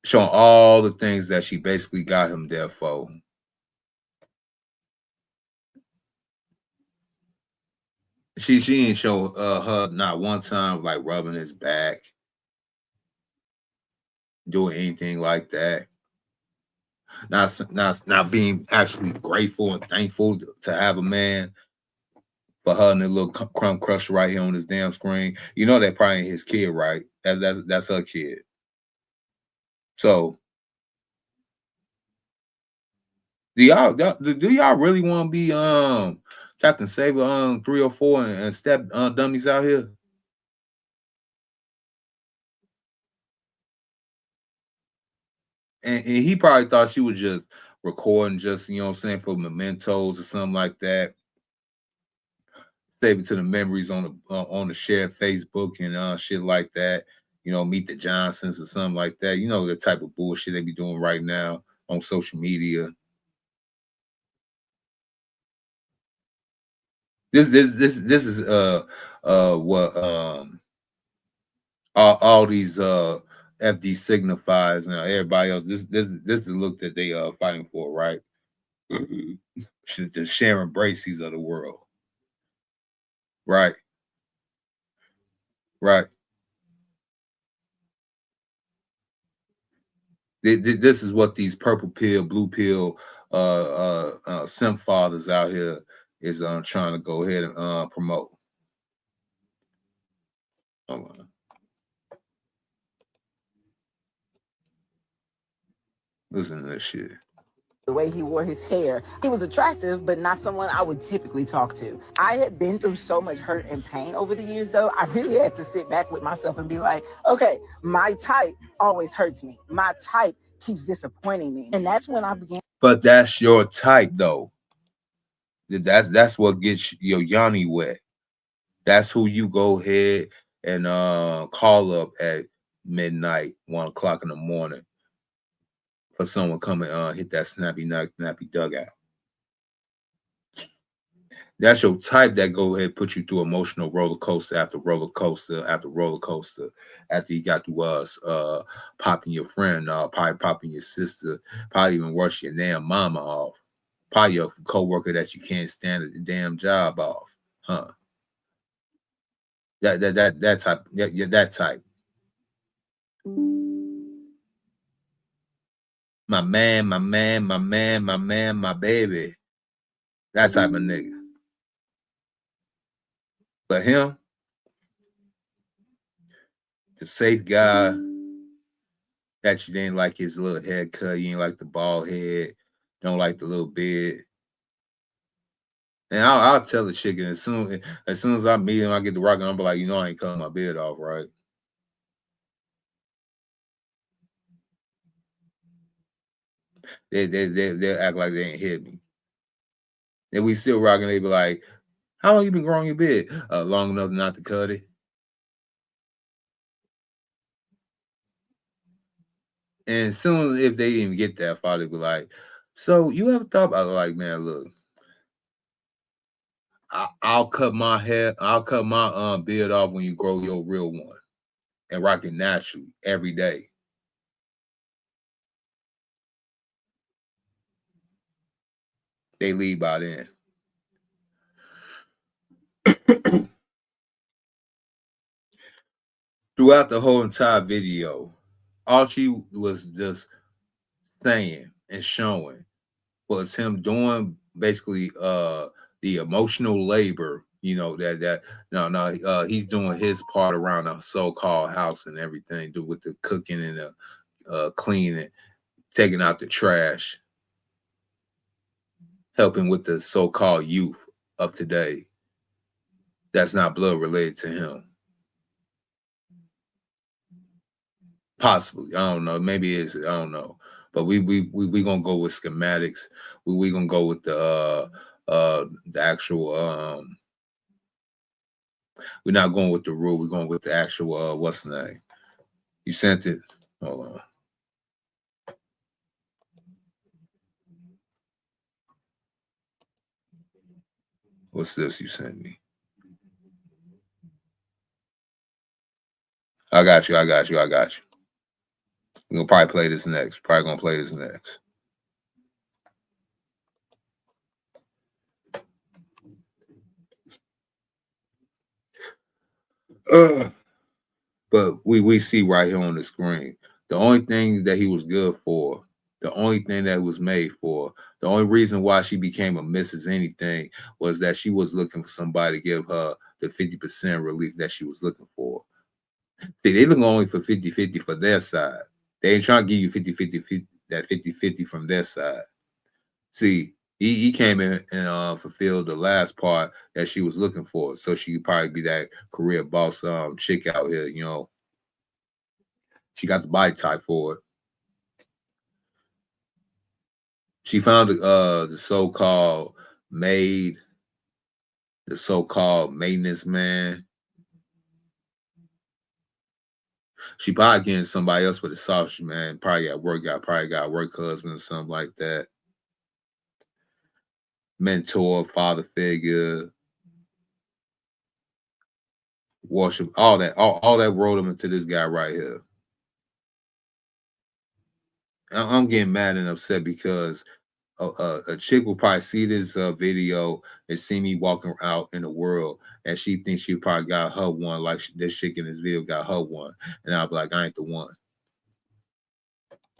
showing all the things that she basically got him there for. She ain't show her not one time like rubbing his back, doing anything like that. Not being actually grateful and thankful to have a man for her and the little crumb crusher right here on this damn screen. You know that probably ain't his kid, right? That's her kid. So do y'all really want to be Captain Saber 304 and Step-Dummies out here? And he probably thought she was just recording, just, you know what I'm saying, for mementos or something like that. Save it to the memories on the shared Facebook and shit like that. You know, meet the Johnsons or something like that. You know, the type of bullshit they be doing right now on social media. This is what all these FD signifies now. Everybody else, this is the look that they fighting for, right? The Sharon Bracy's of the world, right? This is what these purple pill, blue pill simp fathers out here is trying to go ahead and promote. Hold on. Listen to this shit. The way he wore his hair, he was attractive, but not someone I would typically talk to. I had been through so much hurt and pain over the years, though. I really had to sit back with myself and be like, okay, my type always hurts me. My type keeps disappointing me. And that's when I began. But that's your type, though. That's what gets your Yanni wet. That's who you go ahead and call up at midnight, 1 o'clock in the morning for someone coming hit that snappy dugout. That's your type that go ahead and put you through emotional roller coaster after roller coaster after roller coaster after you got to popping your friend off, probably popping your sister, probably even worse, your damn mama off, probably your coworker that you can't stand at the damn job off, huh? That type, yeah, that type. My man, my baby. That type of nigga. But him, the safe guy that you didn't like his little haircut, you ain't like the bald head, don't like the little beard. And I'll tell the chicken as soon as I meet him, I get the rock and I'm like, you know, I ain't cutting my beard off, right? They'll act like they ain't hit me. And we still rocking, they be like, how long you been growing your beard? Long enough not to cut it. And as soon as if they even get that far, they be like, so you ever thought about it? Like, man, look, I'll cut my hair, I'll cut my beard off when you grow your real one and rock it naturally every day. They leave by then. Throughout the whole entire video, all she was just saying and showing was him doing basically the emotional labor, you know, he's doing his part around the so-called house and everything, with the cooking and the cleaning, taking out the trash, helping with the so-called youth of today that's not blood related to him. Possibly, I don't know. Maybe it's, I don't know. But we gonna go with schematics. We gonna go with the actual. We're not going with the rule. We're going with the actual. What's the name? You sent it. Hold on. What's this you sent me? I got you. We're gonna probably play this next. But we see right here on the screen, the only thing that he was good for, the only thing that was made for, the only reason why she became a Mrs. Anything was that she was looking for somebody to give her the 50% relief that she was looking for. See, they look only for 50-50 for their side. They ain't trying to give you 50-50, that 50-50 from their side. See, he came in and fulfilled the last part that she was looking for. So she could probably be that career boss chick out here, you know. She got the body type for it. She found the so-called maid, the so-called maintenance man. She probably getting somebody else with a sausage, man. Probably got a work husband or something like that. Mentor, father figure, worship, all that rolled him into this guy right here. I'm getting mad and upset because a chick will probably see this video and see me walking out in the world, and she thinks she probably got her one, like this chick in this video got her one, and I'll be like, I ain't the one.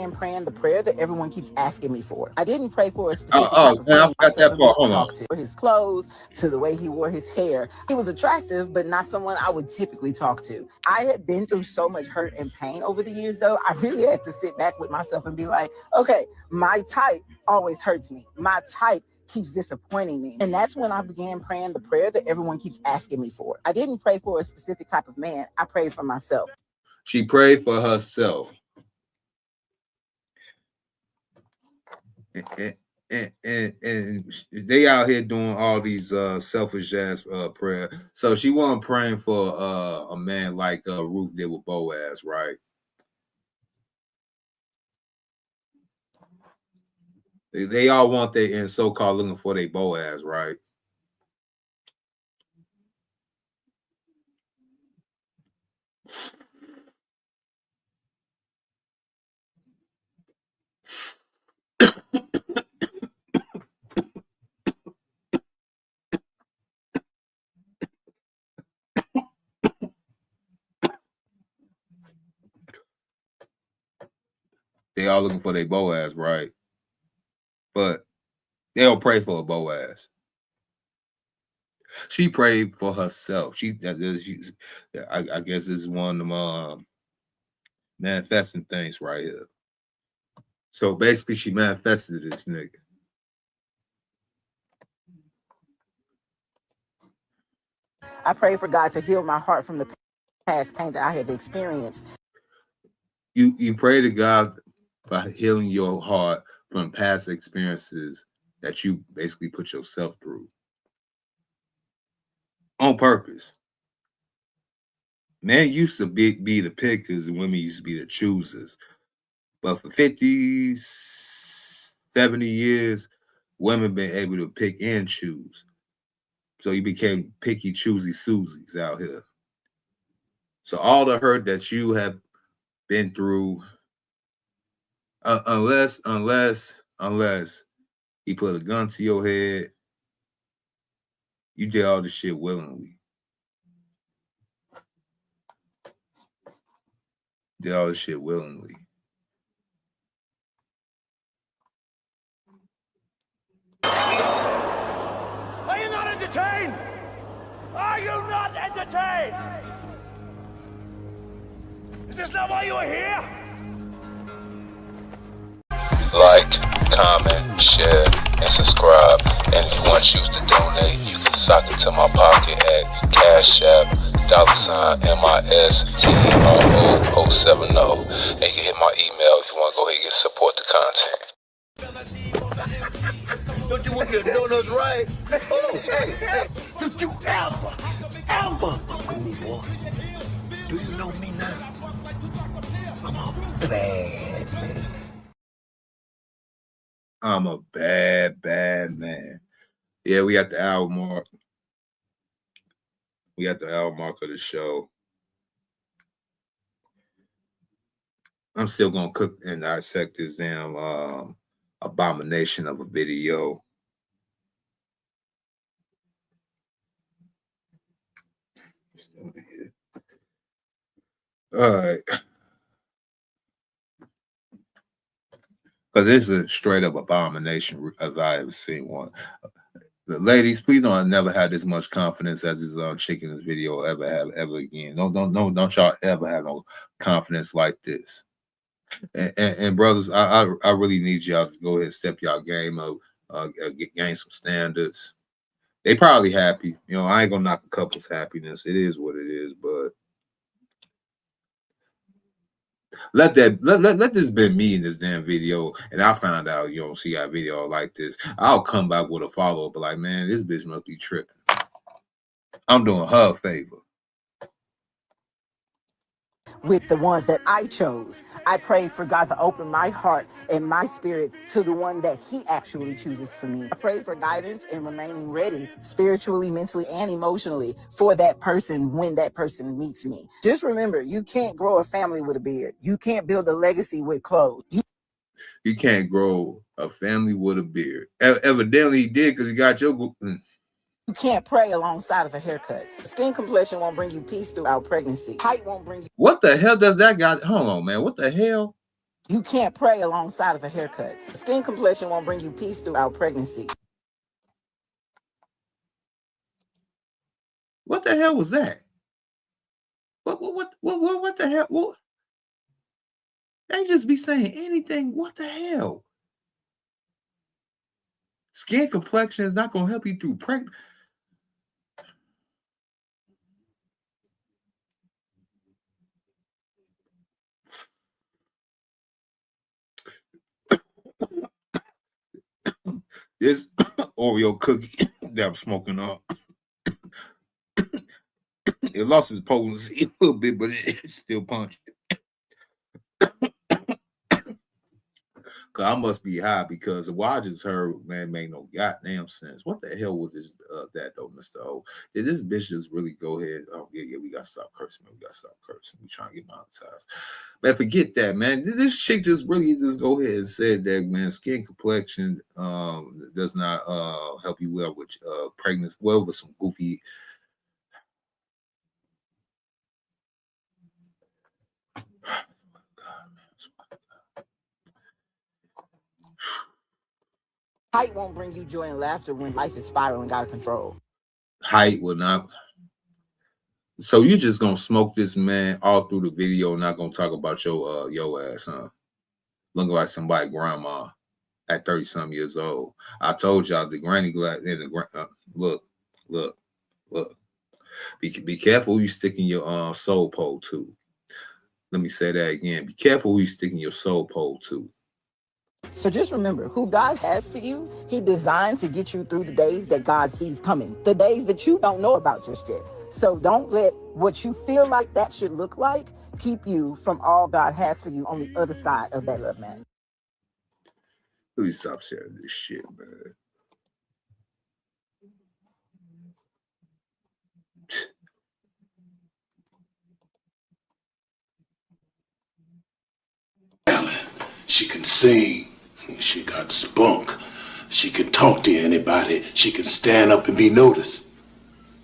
And praying the prayer that everyone keeps asking me for. I didn't pray for a specific type of man. I forgot that part. Hold on. To his clothes, to the way he wore his hair. He was attractive, but not someone I would typically talk to. I had been through so much hurt and pain over the years, though. I really had to sit back with myself and be like, okay, my type always hurts me. My type keeps disappointing me. And that's when I began praying the prayer that everyone keeps asking me for. I didn't pray for a specific type of man. I prayed for myself. She prayed for herself. and they out here doing all these selfish ass prayer. So she wasn't praying for a man like Ruth did with Boaz, right? They all want their and so-called looking for their Boaz, right? They all looking for their Boaz, right? But they don't pray for a Boaz. She prayed for herself. I guess this is one of them manifesting things right here. So basically, she manifested this nigga. I pray for God to heal my heart from the past pain that I have experienced. You pray to God by healing your heart from past experiences that you basically put yourself through on purpose. Men used to be the pickers and women used to be the choosers. But for 50, 70 years, women been able to pick and choose. So you became picky, choosy Susies out here. So all the hurt that you have been through, unless he put a gun to your head, you did all this shit willingly. Did all this shit willingly. Are you not entertained? Are you not entertained? Is this not why you are here? Like, comment, share, and subscribe. And if you want to choose to donate, you can sock it to my pocket at Cash App, $MISTRO070. And you can hit my email if you want to go ahead and support the content. Don't you want your donuts right? Oh, hey, don't you ever fuck with me, boy. Do you know me now? I'm a bad man. I'm a bad man. Yeah, we got the hour mark. We got the hour mark of the show. I'm still gonna cook and dissect this damn abomination of a video. All right. Because this is a straight up abomination as I ever seen one. The ladies, please don't never have this much confidence as this chick in this video ever have ever again. Don't y'all ever have no confidence like this. And brothers, I really need y'all to go ahead and step y'all game up, gain some standards. They probably happy. You know, I ain't gonna knock a couple's happiness. It is what it is, but let this be me in this damn video, and I found out you don't see a video like this. I'll come back with a follow up, but like, man, this bitch must be tripping. I'm doing her a favor. With the ones that I chose, I pray for God to open my heart and my spirit to the one that He actually chooses for me. I pray for guidance and remaining ready spiritually, mentally, and emotionally for that person when that person meets me. Just remember, you can't grow a family with a beard. You can't build a legacy with clothes. You can't grow a family with a beard. Evidently, he did because he got your. You can't pray alongside of a haircut. Skin complexion won't bring you peace throughout pregnancy. Height won't bring you. What the hell does that guy? Hold on, man. What the hell? You can't pray alongside of a haircut. Skin complexion won't bring you peace throughout pregnancy. What the hell was that? What the hell? What? They just be saying anything. What the hell? Skin complexion is not gonna help you through pregnancy. This Oreo cookie that I'm smoking on, it lost its potency a little bit, but it's still punchy. Cause I must be high because what I just heard, man, made no goddamn sense. What the hell was this that though, Mr. O? Did this bitch just really go ahead? Oh yeah, we gotta stop cursing, man. We gotta stop cursing. We trying to get monetized. Man, forget that, man. Did this chick just really just go ahead and said that, man, skin complexion does not help you well with pregnancy, well with some goofy. Height won't bring you joy and laughter when life is spiraling out of control. Height will not. So you just gonna smoke this man all through the video, not gonna talk about your ass, huh? Looking like somebody grandma at 30-some years old. I told y'all the granny glass and the look. Be careful who you sticking your soul pole to. Let me say that again. Be careful who you sticking your soul pole to. So just remember, who God has for you, he designed to get you through the days that God sees coming, the days that you don't know about just yet. So don't let what you feel like that should look like keep you from all God has for you on the other side of that love, man. Please stop sharing this shit, man. She can sing. She got spunk. She can talk to anybody. She can stand up and be noticed.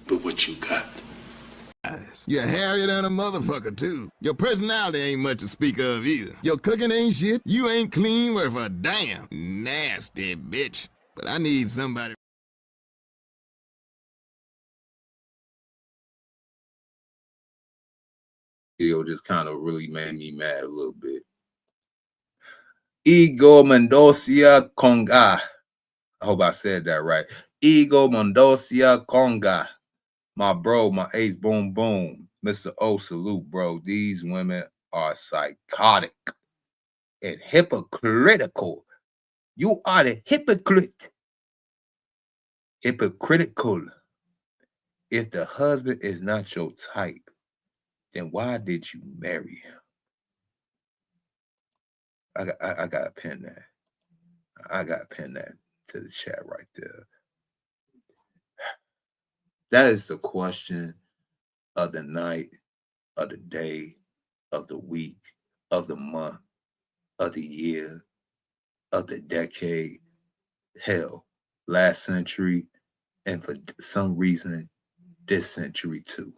But what you got? You're hairier than a motherfucker, too. Your personality ain't much to speak of either. Your cooking ain't shit. You ain't clean worth a damn. Nasty bitch. But I need somebody. Video just kind of really made me mad a little bit. Ego Mendocia Conga. I hope I said that right. Ego Mendocia Conga. My bro, my ace, boom, boom. Mr. O, salute, bro. These women are psychotic and hypocritical. You are the hypocrite. Hypocritical. If the husband is not your type, then why did you marry him? I gotta pin that. I gotta pin that to the chat right there. That is the question of the night, of the day, of the week, of the month, of the year, of the decade. Hell, last century, and for some reason, this century too.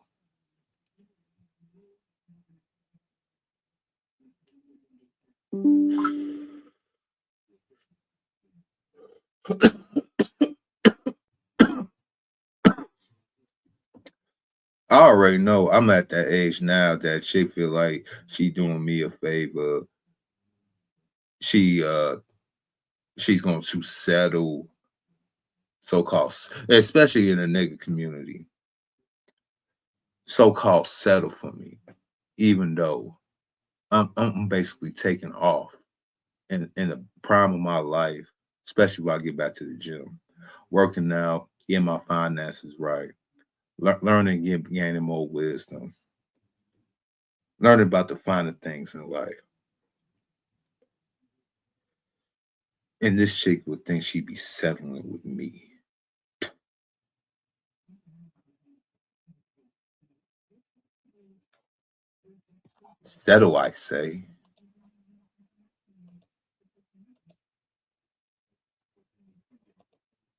I already know I'm at that age now that she feel like she doing me a favor. She's going to settle, so-called, especially in the nigga community, so-called settle for me, even though I'm basically taking off in the prime of my life, especially when I get back to the gym, working out, getting my finances right, learning, gaining more wisdom, learning about the finer things in life. And this chick would think she'd be settling with me. Settle, I say.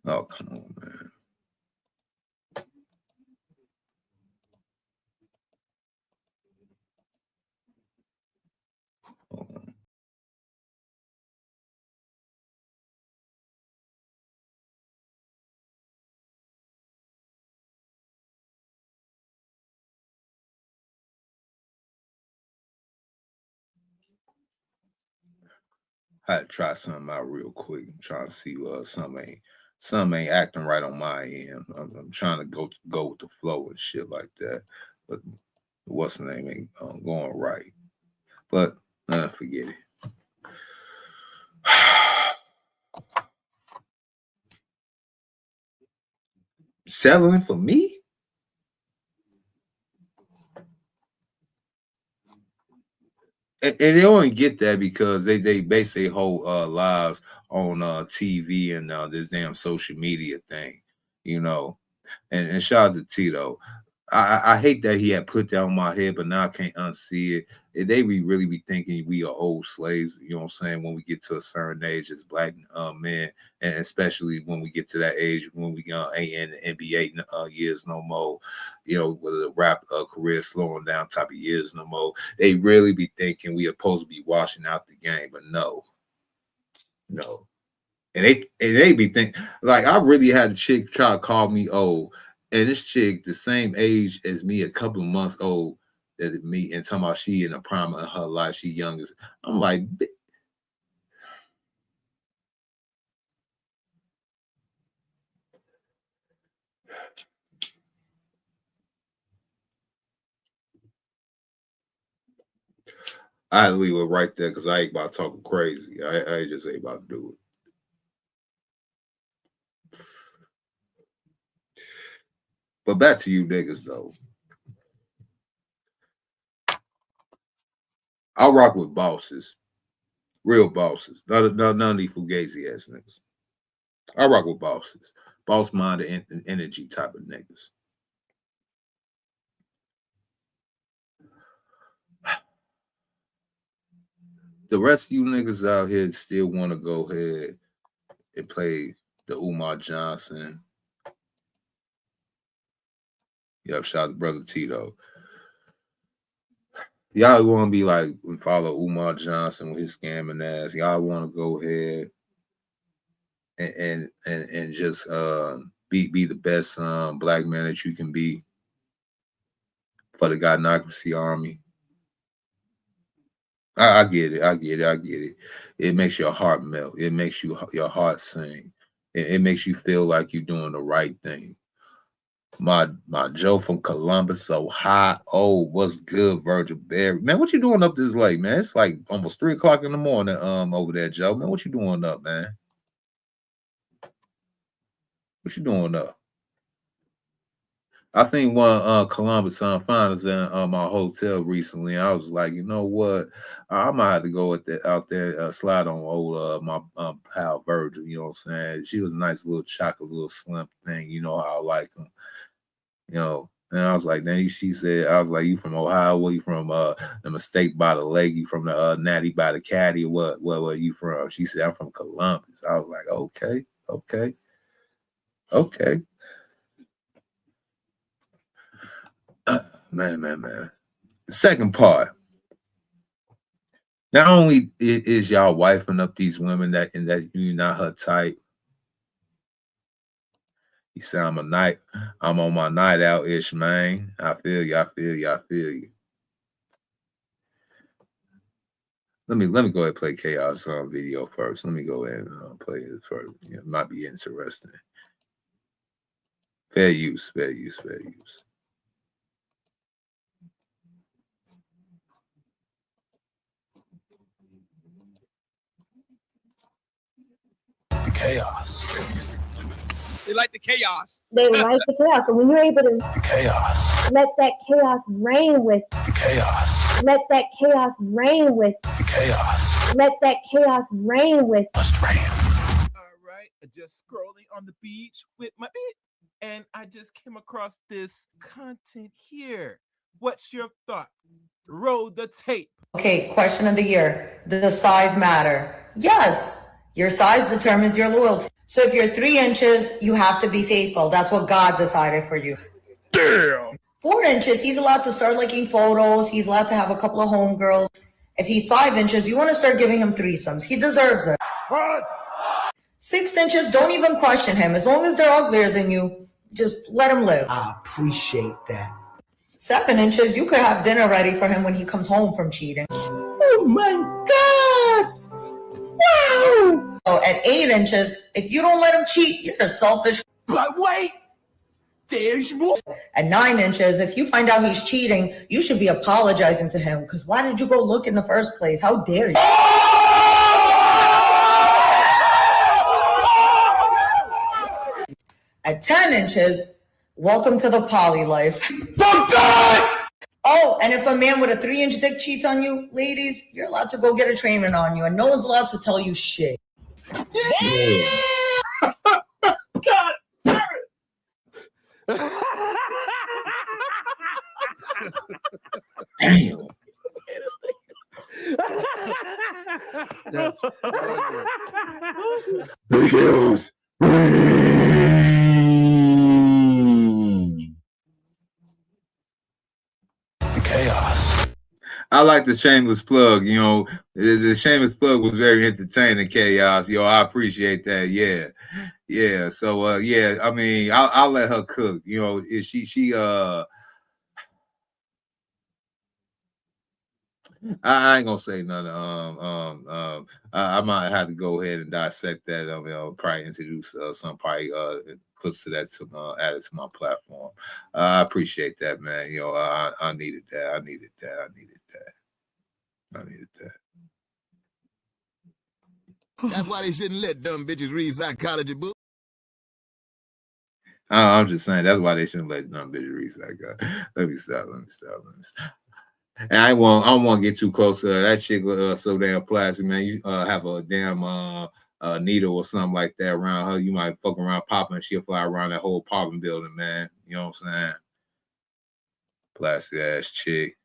Oh, come on, man. I had to try something out real quick. I'm trying to see some ain't acting right on my end. I'm trying to go with the flow and shit like that. But what's the name ain't going right. But forget it. Settling for me? And they only get that because they base their whole lives on TV and this damn social media thing, you know. And shout out to Tito. I hate that he had put that on my head, but now I can't unsee it. They really be thinking we are old slaves, you know what I'm saying, when we get to a certain age as black men, and especially when we get to that age when we ain't in the NBA years no more, you know, with a rap career slowing down type of years no more. They really be thinking we are supposed to be washing out the game, but no. And they be thinking, like, I really had a chick try to call me old. And this chick, the same age as me, a couple of months old, that me, and talking about she in the prime of her life, she youngest. I'm like, I leave it right there because I ain't about talking crazy. I just ain't about to do it. But back to you niggas though. I rock with bosses, real bosses, none of these fugazi ass niggas. I rock with bosses, boss minded energy type of niggas. The rest of you niggas out here still want to go ahead and play the Umar Johnson. Yep, shout out to Brother Tito. Y'all want to be like and follow Umar Johnson with his scamming ass. Y'all want to go ahead and just be the best black man that you can be for the Godnocracy Army. I get it. It makes your heart melt. It makes your heart sing. It makes you feel like you're doing the right thing. My Joe from Columbus, so hot. Oh, what's good, Virgil Berry? Man, what you doing up this late, man? It's like almost 3 o'clock in the morning over there, Joe. Man, what you doing up, man? What you doing up? I think one of Columbus found us in my hotel recently. I was like, you know what? I might have to go out there, slide on old my pal Virgil. You know what I'm saying? She was a nice little chocolate, little slim thing. You know how I like them. You know, and I was like, then she said, I was like, you from Ohio? Where you from? The Mistake by the Lake? You from the Natty by the Caddy? What are you from? She said, I'm from Columbus. I was like, okay. Man. The second part. Not only is y'all wifing up these women that you're not her type. You say I'm on my night out-ish, man. I feel you. Let me go ahead and play Chaos video first. Let me go ahead and play this first. It might be interesting. Fair use. The chaos. They like the chaos. They like the chaos. So when you're able to The chaos. let that chaos reign with The chaos. let that chaos reign with The chaos. let that chaos reign with Must reign. All right, just scrolling on the beach with my bit, and I just came across this content here. What's your thought? Roll the tape. Okay, question of the year. Does size matter? Yes. Your size determines your loyalty. So if you're 3 inches, you have to be faithful. That's what God decided for you. Damn. 4 inches, he's allowed to start liking photos. He's allowed to have a couple of homegirls. If he's 5 inches, you want to start giving him threesomes. He deserves it. What? 6 inches, don't even question him. As long as they're uglier than you, just let him live. I appreciate that. 7 inches, you could have dinner ready for him when he comes home from cheating. Oh my God! Wow! So at 8 inches, if you don't let him cheat, you're selfish. But wait! There's more. At 9 inches, if you find out he's cheating, you should be apologizing to him. Because why did you go look in the first place? How dare you? At 10 inches, Welcome to the poly life. Fuck God! Oh, and if a man with a 3-inch dick cheats on you, ladies, you're allowed to go get a training on you, and no one's allowed to tell you shit. Yeah. God damn it! Damn. That's The girls. Chaos. I like the shameless plug. You know, the shameless plug was very entertaining. Chaos, yo, I appreciate that. Yeah. So, yeah. I mean, I'll let her cook. You know, if she I ain't gonna say nothing. I might have to go ahead and dissect that. Probably introduce some clips to that to add it to my platform. I appreciate that, man. You know, I needed that. I needed that. That's why they shouldn't let dumb bitches read psychology books. I'm just saying that's why they shouldn't let dumb bitches read psychology. Let me stop. And I don't want to get too close to that chick. So damn plastic, man. You have a damn needle or something like that around her. You might fuck around popping, and she'll fly around that whole apartment building, man. You know what I'm saying? Plastic ass chick.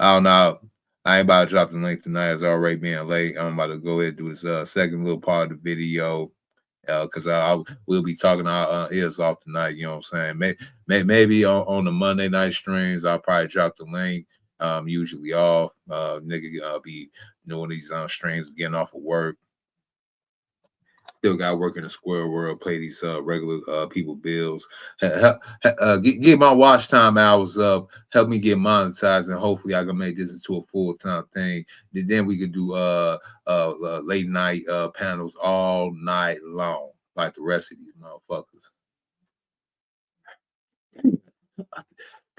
I don't know. I ain't about to drop the link tonight. It's already being late. I'm about to go ahead and do this second little part of the video. Because we'll be talking our ears off tonight. You know what I'm saying? Maybe on the Monday night streams, I'll probably drop the link. Usually off. Nigga be doing these streams, getting off of work. Still got to work in the square world, pay these regular people bills. Get my watch time hours up. Help me get monetized, and hopefully I can make this into a full-time thing. Then we could do late night panels all night long, like the rest of these motherfuckers.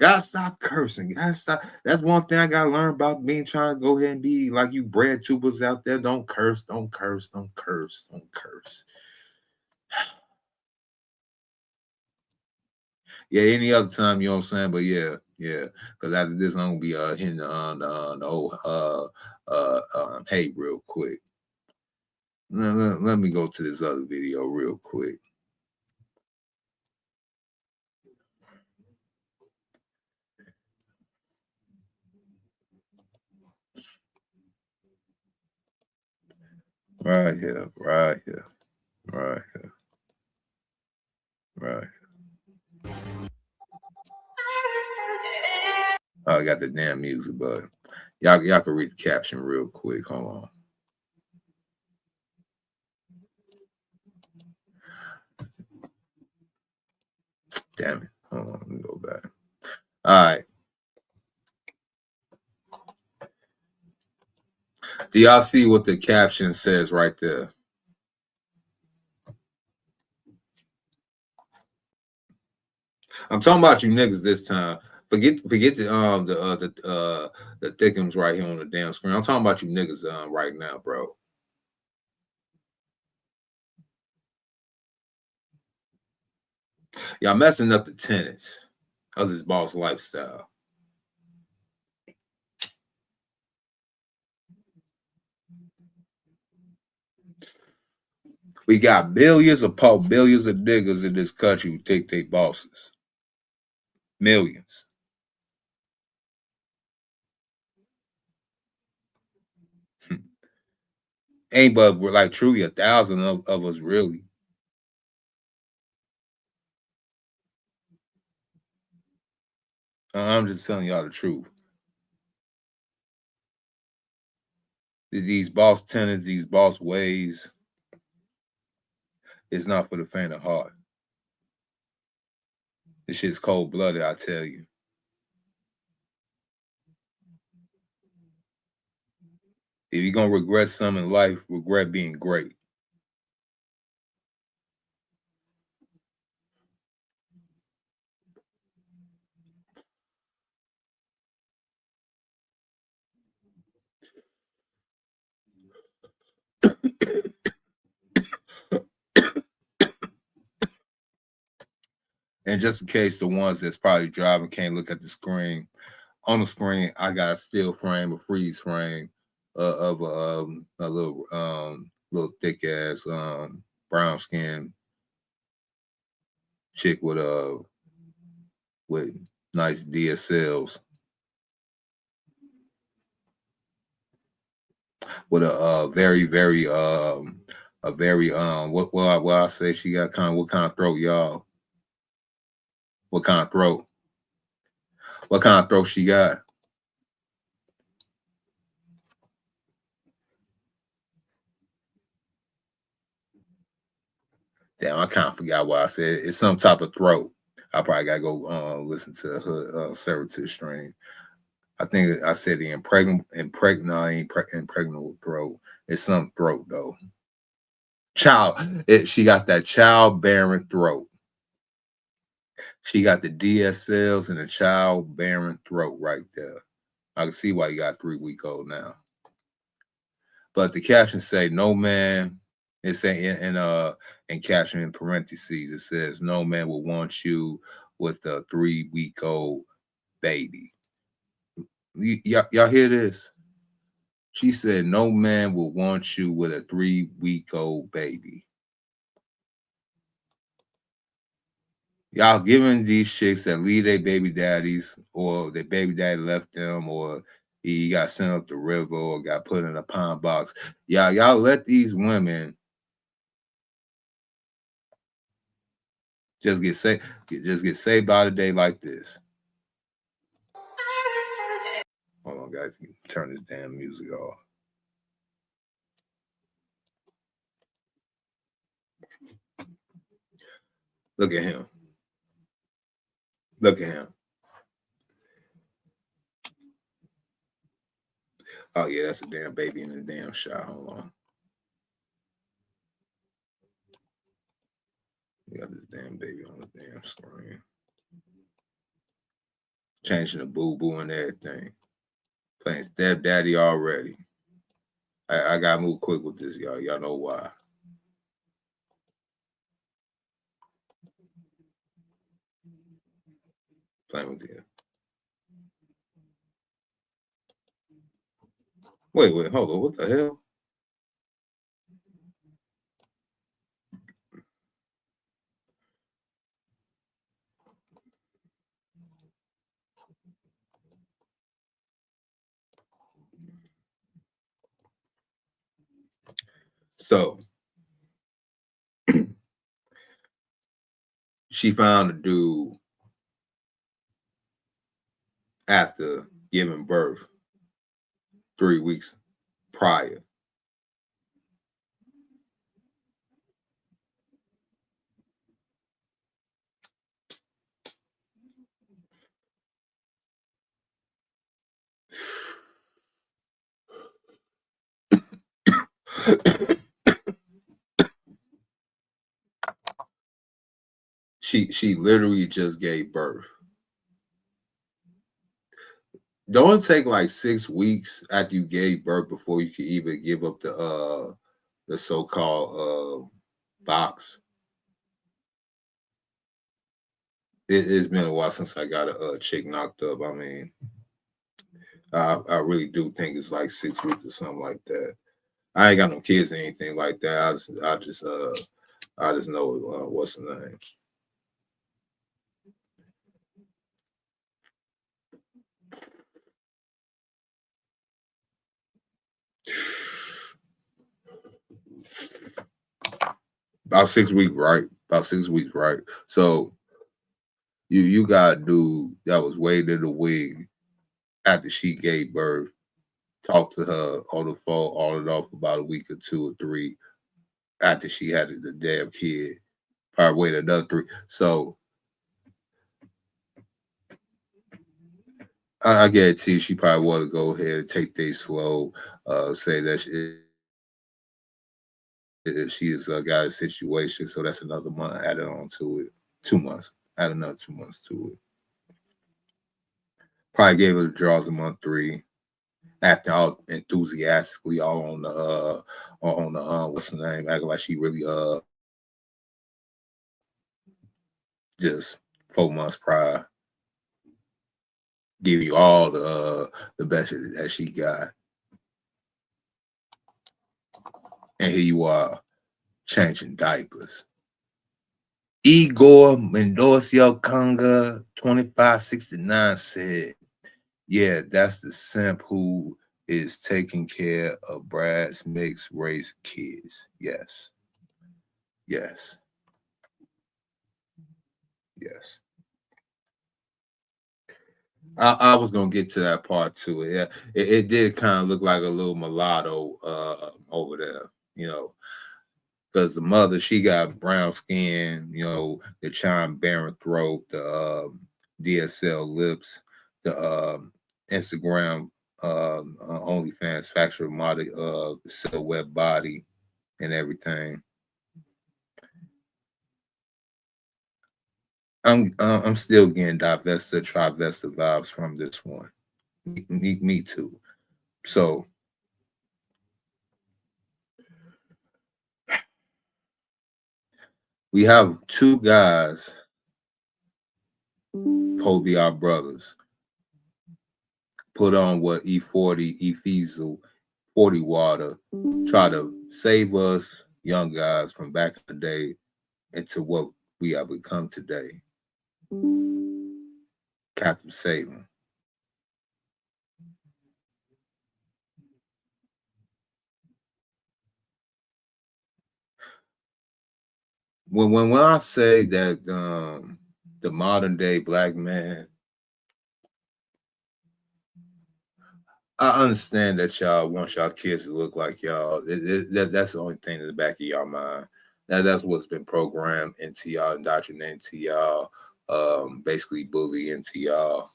Gotta stop cursing. Gotta stop. That's one thing I gotta learn about being trying to go ahead and be like you bread tubers out there. Don't curse. Don't curse. Don't curse. Don't curse. Yeah, any other time, you know what I'm saying? But yeah. Because after this, I'm gonna be hitting on the old hate real quick. Let me go to this other video real quick. Right here. Oh, I got the damn music, but y'all can read the caption real quick. Hold on. Damn it. Hold on. Let me go back. All right. Do y'all see what the caption says right there? I'm talking about you niggas this time. Forget the thickums right here on the damn screen. I'm talking about you niggas right now, bro. Y'all messing up the tenets of this boss lifestyle. We got billions of niggas in this country who think they bosses. Millions. Ain't but we're like truly 1,000 of us really. I'm just telling y'all the truth. These boss tenets, these boss ways, it's not for the faint of heart. This shit's cold-blooded, I tell you. If you're going to regret something in life, regret being great. And just in case the ones that's probably driving can't look at the screen, on the screen I got a still frame, a freeze frame of a little thick ass brown skin chick with nice DSLs, with a very what I say she got what kind of throat, y'all? What kind of throat? What kind of throat she got? Damn, I kind of forgot what I said. It's some type of throat. I probably gotta go listen to her servitude stream. I think I said the impregnable throat. It's some throat though. She got that childbearing throat. She got the DSLs and the childbearing throat right there. I can see why you got 3-week-old now. But the caption say no man. It's in caption in parentheses. It says no man will want you with a 3-week-old baby. Y'all hear this? She said no man will want you with a 3-week-old baby. Y'all giving these chicks that leave their baby daddies, or their baby daddy left them, or he got sent up the river, or got put in a pine box. Y'all let these women just get saved by the day like this. Hold on, guys. Turn this damn music off. Look at him. Look at him. Oh, yeah, that's a damn baby in the damn shot. Hold on. We got this damn baby on the damn screen. Changing the boo-boo and everything. Playing stepdaddy already. I gotta move quick with this, y'all. Y'all know why. Playing with you. Wait, hold on. What the hell? So she found a dude after giving birth 3 weeks prior. She literally just gave birth. Don't it take like 6 weeks after you gave birth before you can even give up the so-called box? It's been a while since I got a chick knocked up. I mean, I really do think it's like 6 weeks or something like that. I ain't got no kids or anything like that. I just know what's the name. About 6 weeks, right? About 6 weeks, right? So you got a dude that was waiting in the wing after she gave birth, talked to her on the phone, on and off about a week or 2 or 3 after she had the damn kid. Probably waited another 3. So I guarantee she probably want to go ahead and take things slow, say that she has got a situation, so that's another month added on to it. 2 months. Add another 2 months to it. Probably gave her the draws in month 3. Acting all enthusiastically, all on the what's the name? Acting like she really just 4 months prior. Give you all the best that she got. And here you are changing diapers. Igor Mendocio Conga 2569 said, yeah, that's the simp who is taking care of Brad's mixed race kids. Yes. Yes. Yes. I was gonna get to that part too. Yeah, it did kind of look like a little mulatto over there, you know, because the mother, she got brown skin, you know, the childbearing throat, the DSL lips, the Instagram OnlyFans factory model silhouette body and everything. I'm still getting divested, trivested vibes from this one. Me too. So we have 2 guys, supposed to be our brothers, put on what E40, Ephesial 40 water, try to save us young guys from back in the day into what we have become today. Captain Satan. When I say that the modern day black man, I understand that y'all want y'all kids to look like y'all. That's the only thing in the back of y'all mind. That's what's been programmed into y'all, indoctrinated into y'all, basically bully into y'all.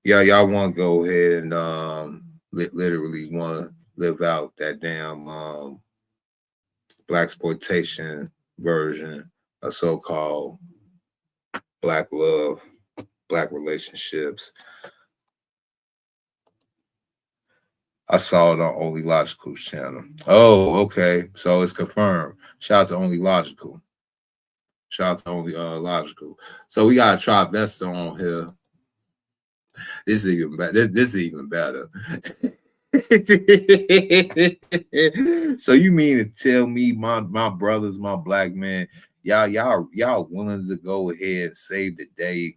Yeah, y'all want to go ahead and literally want to live out that damn black exploitation version of so-called black love, black relationships. I saw it on Only Logical's channel. Oh, okay. So it's confirmed. Shout out to Only Logical. Shout out to Only Logical. So we got a Trivesta on here. This is even better. This is even better. So you mean to tell me my brothers, my black man, y'all willing to go ahead and save the day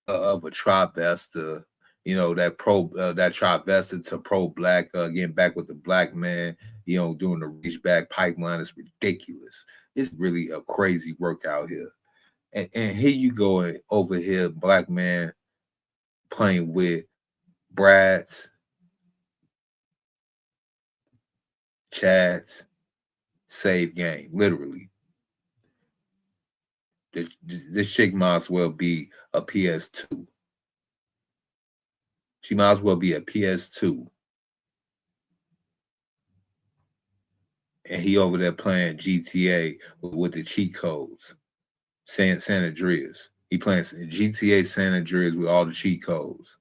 of a Trivesta, you know, that Trivesta to pro-black, getting back with the black man, you know, doing the reach back pipeline is ridiculous. It's really a crazy work out here. And here you go over here, black man playing with Brad's, Chad's save game, literally. This chick might as well be a PS2. She might as well be a PS2. And he over there playing GTA with the cheat codes. San Andreas. He playing GTA San Andreas with all the cheat codes.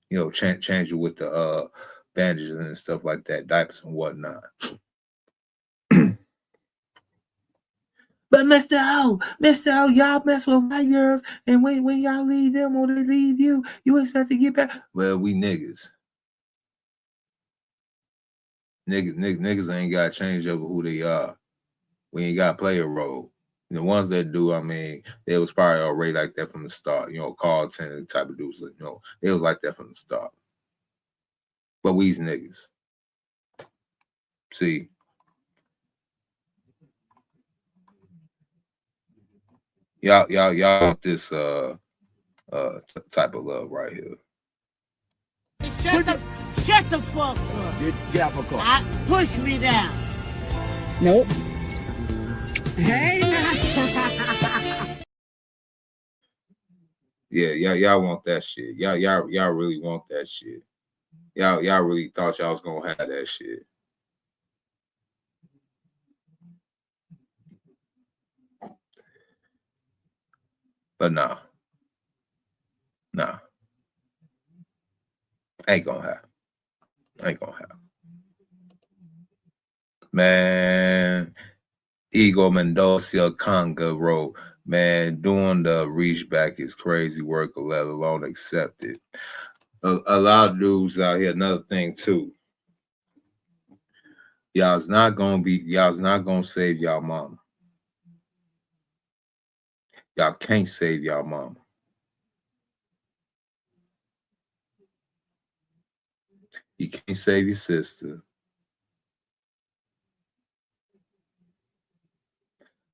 You know, change it with the bandages and stuff like that, diapers and whatnot. But Mr. O, y'all mess with white girls, and when y'all leave them or they leave you, you expect to get back. Well, we niggas. Niggas ain't got to change over who they are. We ain't got to play a role. And the ones that do, I mean, they was probably already like that from the start. You know, Carlton type of dudes, you know, they was like that from the start. But we's niggas. See. Y'all want this type of love right here. Shut the fuck up. Get up, Push me down. Nope. Hey. Yeah, y'all want that shit. Y'all really want that shit. Y'all really thought y'all was gonna have that shit. But nah. Ain't gonna happen. Man, Ego Mendoza Conga wrote, man, doing the reach back is crazy work, let alone accept it. A lot of dudes out here, another thing too. Y'all's not gonna save y'all mama. Y'all can't save y'all mama. You can't save your sister.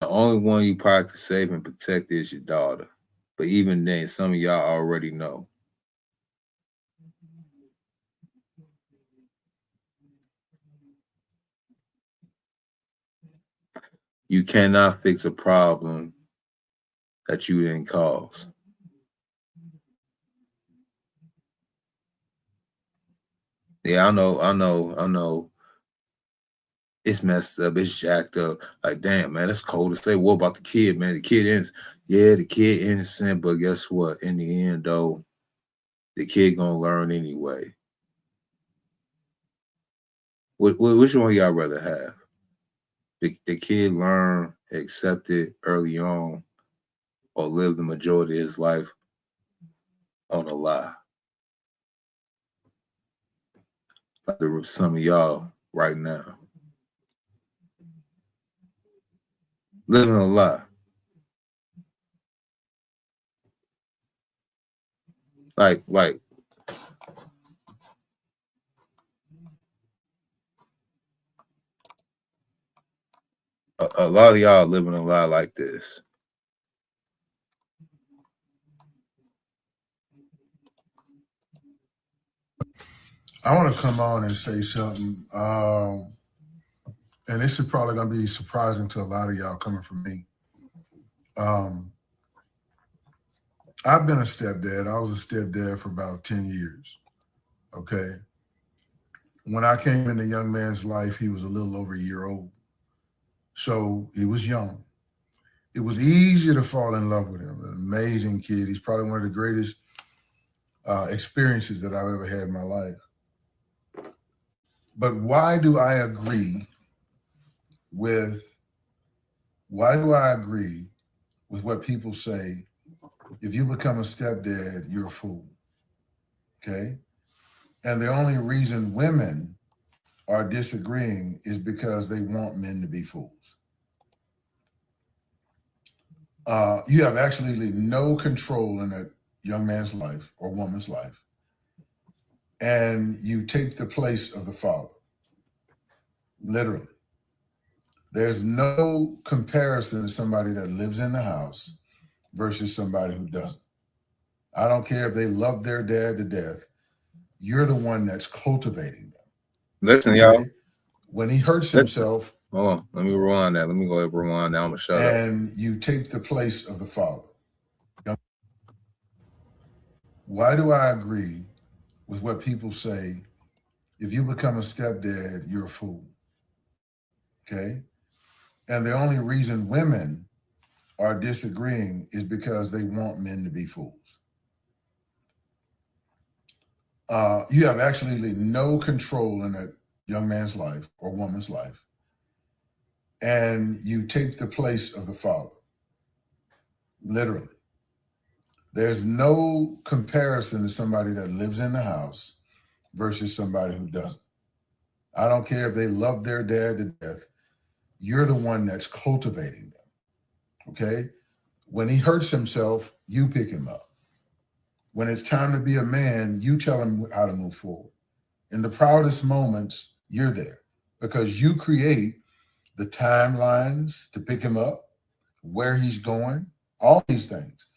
The only one you probably could save and protect is your daughter. But even then, some of y'all already know. You cannot fix a problem that you didn't cause. Yeah, I know. It's messed up. It's jacked up. Like, damn, man, that's cold to say. What about the kid, man? The kid is, the kid innocent, but guess what? In the end, though, the kid gonna learn anyway. Which one y'all rather have? The kid learn, accept it early on, or live the majority of his life on a lie? Like some of y'all right now. Living a lie. Like a lot of y'all living a lie like this. I want to come on and say something, and this is probably going to be surprising to a lot of y'all coming from me. I've been a stepdad. I was a stepdad for about 10 years, okay? When I came in the young man's life, he was a little over a year old. So he was young. It was easy to fall in love with him. An amazing kid. He's probably one of the greatest experiences that I've ever had in my life. But why do I agree with what people say? If you become a stepdad, you're a fool, okay? And the only reason women are disagreeing is because they want men to be fools. You have absolutely no control in that young man's life or woman's life. And you take the place of the father, literally. There's no comparison to somebody that lives in the house versus somebody who doesn't. I don't care if they love their dad to death. You're the one that's cultivating them. Listen, okay? Y'all. When he hurts himself. Hold on. Let me rewind that. Let me go ahead and rewind that. I'm going to shut up. And you take the place of the father. Why do I agree with what people say? If you become a stepdad, you're a fool, okay? And the only reason women are disagreeing is because they want men to be fools. You have absolutely no control in that young man's life or woman's life. And you take the place of the father, literally. There's no comparison to somebody that lives in the house versus somebody who doesn't. I don't care if they love their dad to death. You're the one that's cultivating them, okay? When he hurts himself, you pick him up. When it's time to be a man, you tell him how to move forward. In the proudest moments, you're there because you create the timelines to pick him up, where he's going, all these things.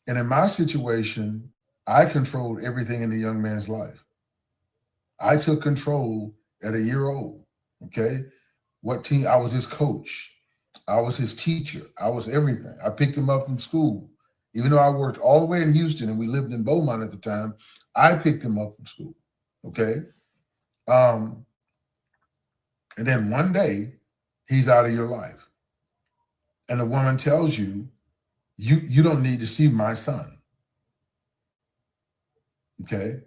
And in my situation, I controlled everything in the young man's life. I took control at a year old, okay? What team? I was his coach. I was his teacher. I was everything. I picked him up from school. Even though I worked all the way in Houston and we lived in Beaumont at the time, I picked him up from school, okay? And then one day, he's out of your life. And the woman tells you, you don't need to see my son, okay?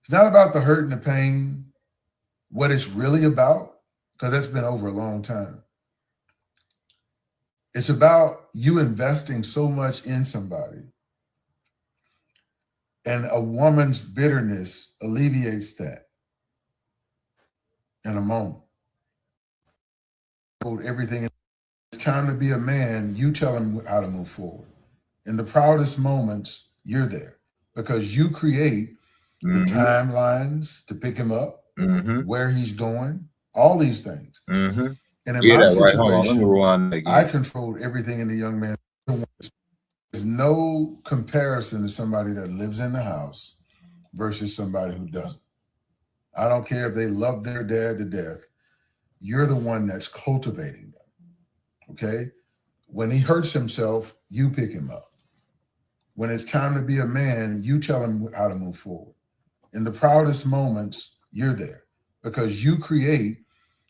It's not about the hurt and the pain. What it's really about because that's been over a long time. It's about you investing so much in somebody, and a woman's bitterness alleviates that in a moment. Everything. It's time to be a man. You tell him how to move forward. In the proudest moments, you're there because you create the timelines to pick him up, where he's going, all these things. And in my situation, I controlled everything in the young man. There's no comparison to somebody that lives in the house versus somebody who doesn't. I don't care if they love their dad to death. You're the one that's cultivating them. Okay? When he hurts himself, you pick him up. When it's time to be a man, you tell him how to move forward. In the proudest moments, you're there because you create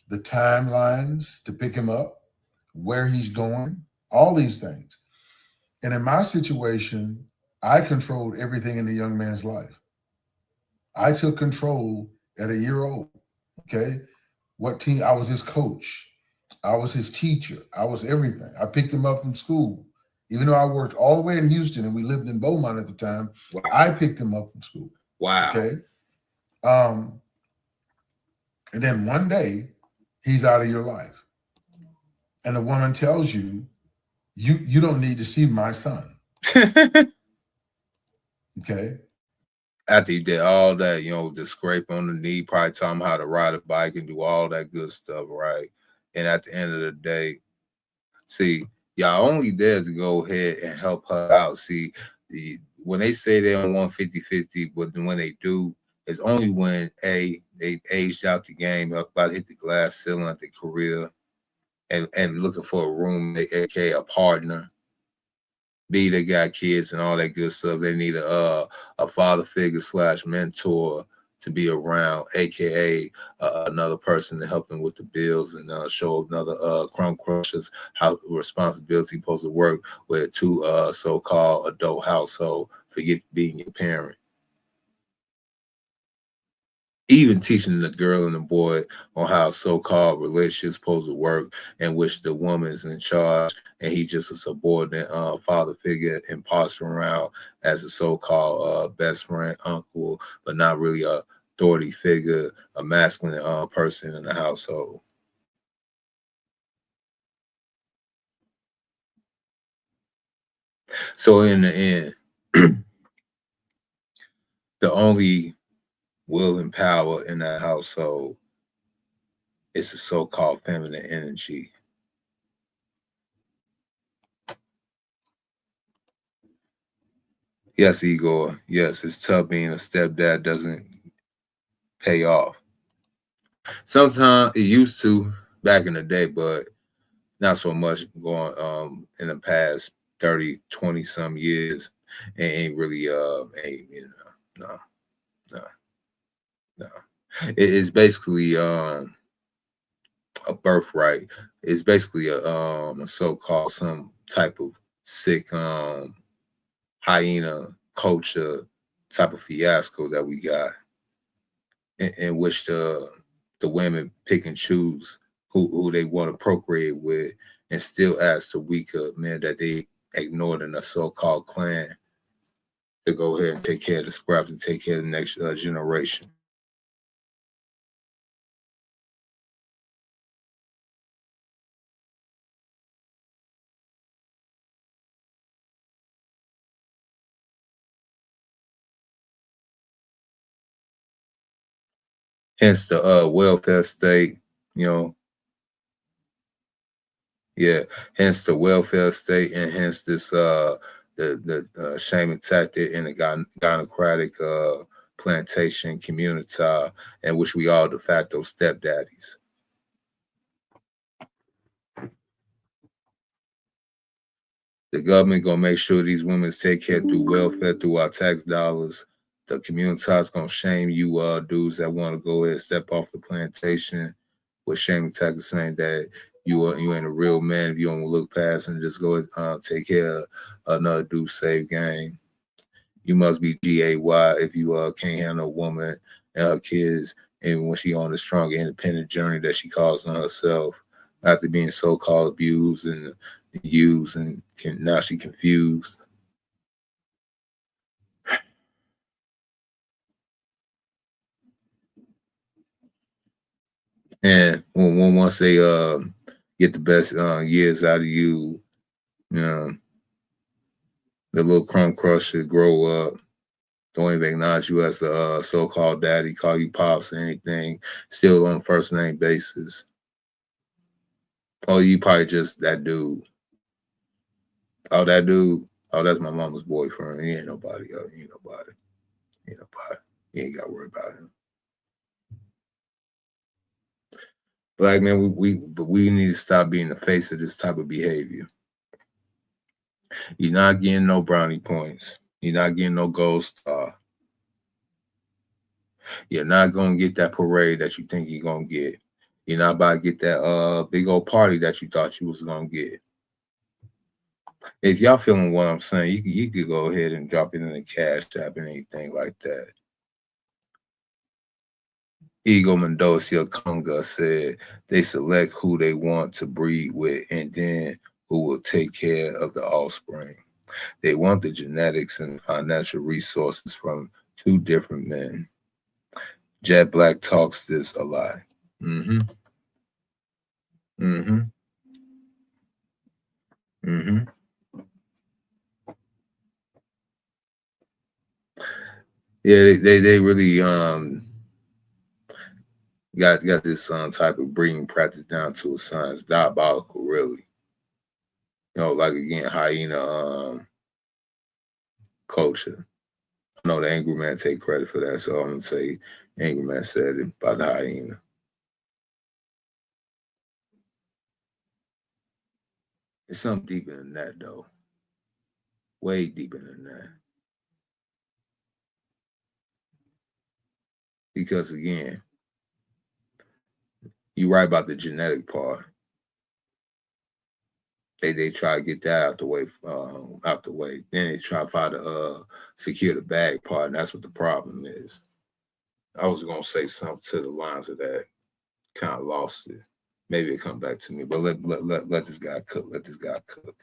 the timelines to pick him up, where he's going, all these things. And in my situation, I controlled everything in the young man's life. I took control at a year old. Okay? What team? I was his coach. I was his teacher. I was everything. I picked him up from school. Even though I worked all the way in Houston and we lived in Beaumont at the time, I picked him up from school. Wow. Okay. And then one day he's out of your life. And the woman tells you, you don't need to see my son. Okay. After he did all that, you know, the scrape on the knee, probably taught him how to ride a bike and do all that good stuff, right? And at the end of the day, see, y'all only there to go ahead and help her out. See, when they say they don't want 50-50, but when they do, it's only when they aged out the game, about to hit the glass ceiling at their career, and looking for a roommate, aka a partner. B, they got kids and all that good stuff. They need a father figure / mentor to be around, aka another person to help them with the bills and show another crumb crushers how responsibility supposed to work with two so-called adult household. Forget being your parent. Even teaching the girl and the boy on how so-called relationships supposed to work, in which the woman is in charge and he just a subordinate father figure and posturing around as a so-called best friend, uncle, but not really a authority figure, a masculine person in the household. So in the end, the only will and power in that household is the so-called feminine energy. Yes, Igor. Yes, it's tough being a stepdad doesn't pay off. Sometimes it used to back in the day, but not so much going in the past 30, 20 some years. It ain't really no. It is basically a birthright. It's basically a so-called some type of sick hyena culture type of fiasco that we got, in which the women pick and choose who they want to procreate with, and still ask the weaker men that they ignored in a so-called clan to go ahead and take care of the scraps and take care of the next generation. Hence the welfare state, you know. Yeah, hence the welfare state, and hence this the shaming tactic in the gynocratic plantation community, in which we all de facto stepdaddies. The government gonna make sure these women take care through welfare, through our tax dollars. The community is gonna shame you dudes that want to go ahead and step off the plantation with shaming tactics, saying that you ain't a real man if you don't look past and just go take care of another dude save game. You must be GAY if you can't handle a woman and her kids And when she on the strong independent journey that she calls on herself after being so-called abused and used, and now she confused. And once they get the best years out of you, the little crumb crusher grow up, don't even acknowledge you as a so-called daddy, call you pops or anything, still on first name basis. Oh, you probably just that dude. Oh, that dude. Oh, that's my mama's boyfriend. He ain't nobody. Oh, he ain't nobody. He ain't nobody. You ain't got to worry about him. Black man, we need to stop being the face of this type of behavior. You're not getting no brownie points. You're not getting no gold star. You're not gonna get that parade that you think you're gonna get. You're not about to get that big old party that you thought you was gonna get. If y'all feeling what I'm saying, you could go ahead and drop it in the cash app and anything like that. Ego Mendoza Conga said they select who they want to breed with and then who will take care of the offspring. They want the genetics and financial resources from two different men. Jet Black talks this a lot. Mm-hmm. Mm-hmm. Mm-hmm. Yeah, they really got this type of breeding practice down to a science. Diabolical, really. You know, like again, hyena culture. I know the Angry Man take credit for that, so I'm gonna say Angry Man said it about the hyena. It's something deeper than that, though. Way deeper than that. Because again, you're right about the genetic part. They try to get that out the way. Then they try to find secure the bag part, and that's what the problem is. I was gonna say something to the lines of that, kind of lost it. Maybe it come back to me, but let this guy cook. Let this guy cook.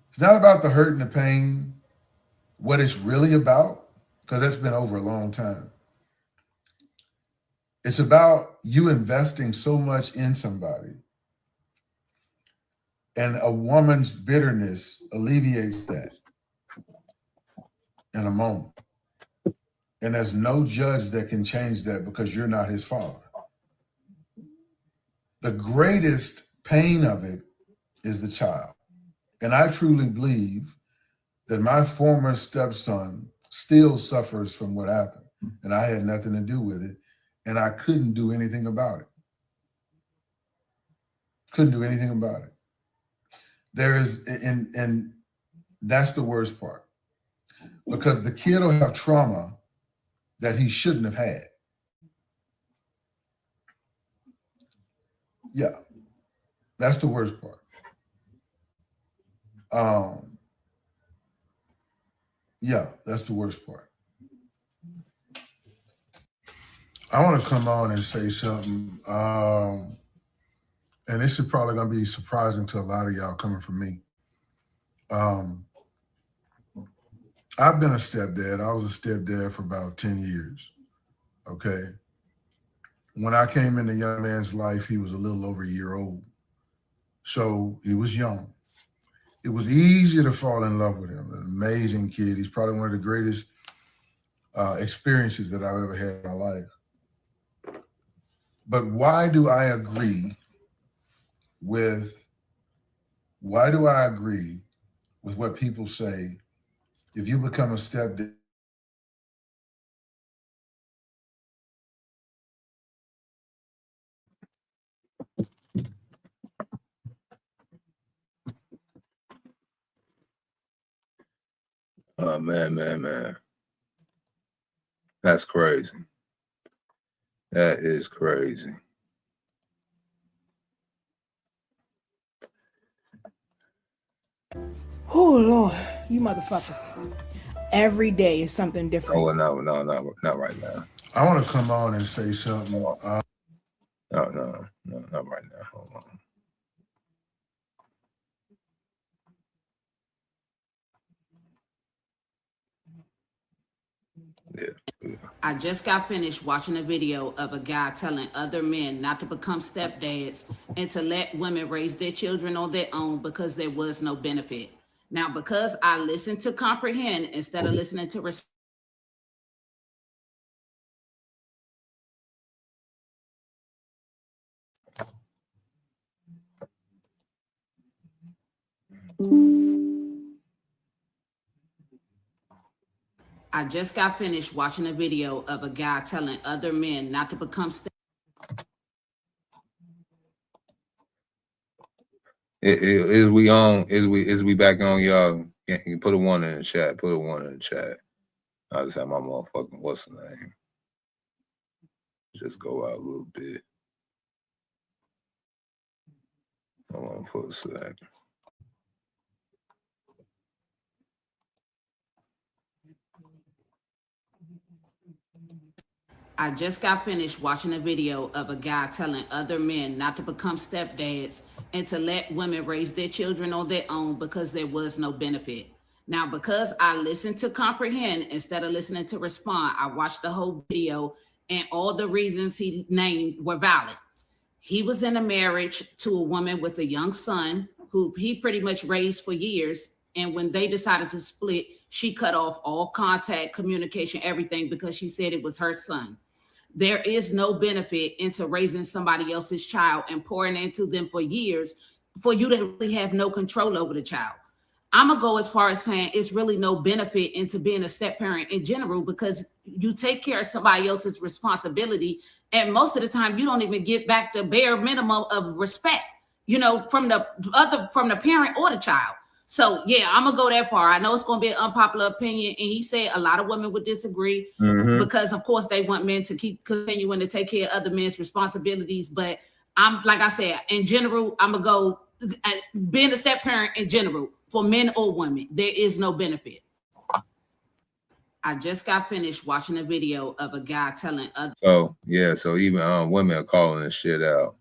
It's not about the hurt and the pain. What it's really about, because that's been over a long time. It's about you investing so much in somebody, and a woman's bitterness alleviates that in a moment. And there's no judge that can change that because you're not his father. The greatest pain of it is the child. And I truly believe that my former stepson still suffers from what happened. And I had nothing to do with it. And I couldn't do anything about it. Couldn't do anything about it. There is, and that's the worst part. Because the kid will have trauma that he shouldn't have had. Yeah, that's the worst part. Yeah, that's the worst part. I want to come on and say something, and this is probably going to be surprising to a lot of y'all coming from me. I've been a stepdad. I was a stepdad for about 10 years, okay? When I came in the young man's life, he was a little over a year old. So he was young. It was easy to fall in love with him. An amazing kid. He's probably one of the greatest experiences that I've ever had in my life. But why do I agree with what people say? If you become a stepdad, Oh man. That's crazy. That is crazy. Oh Lord, you motherfuckers. Every day is something different. Oh no, not right now. I want to come on and say something. No, not right now. Hold on. I just got finished watching a video of a guy telling other men not to become stepdads and to let women raise their children on their own because there was no benefit. Now, because I listened to comprehend instead of listening to respond. I just got finished watching a video of a guy telling other men not to become Is we on? Is we back on, y'all? You put a 1 in the chat. Put a 1 in the chat. I just have my motherfucking what's the name? Just go out a little bit. Hold on for a second. I just got finished watching a video of a guy telling other men not to become stepdads and to let women raise their children on their own because there was no benefit. Now, because I listened to comprehend instead of listening to respond, I watched the whole video and all the reasons he named were valid. He was in a marriage to a woman with a young son who he pretty much raised for years. And when they decided to split, she cut off all contact, communication, everything because she said it was her son. There is no benefit into raising somebody else's child and pouring into them for years for you to really have no control over the child. I'm going to go as far as saying it's really no benefit into being a step parent in general because you take care of somebody else's responsibility. And most of the time you don't even get back the bare minimum of respect, you know, from the parent or the child. So yeah, I'm gonna go that far. I know it's gonna be an unpopular opinion, and he said a lot of women would disagree because, of course, they want men to keep continuing to take care of other men's responsibilities. But I'm like I said, in general, I'm gonna go being a step parent in general for men or women. There is no benefit. I just got finished watching a video of a guy telling other. So yeah, so even women are calling this shit out.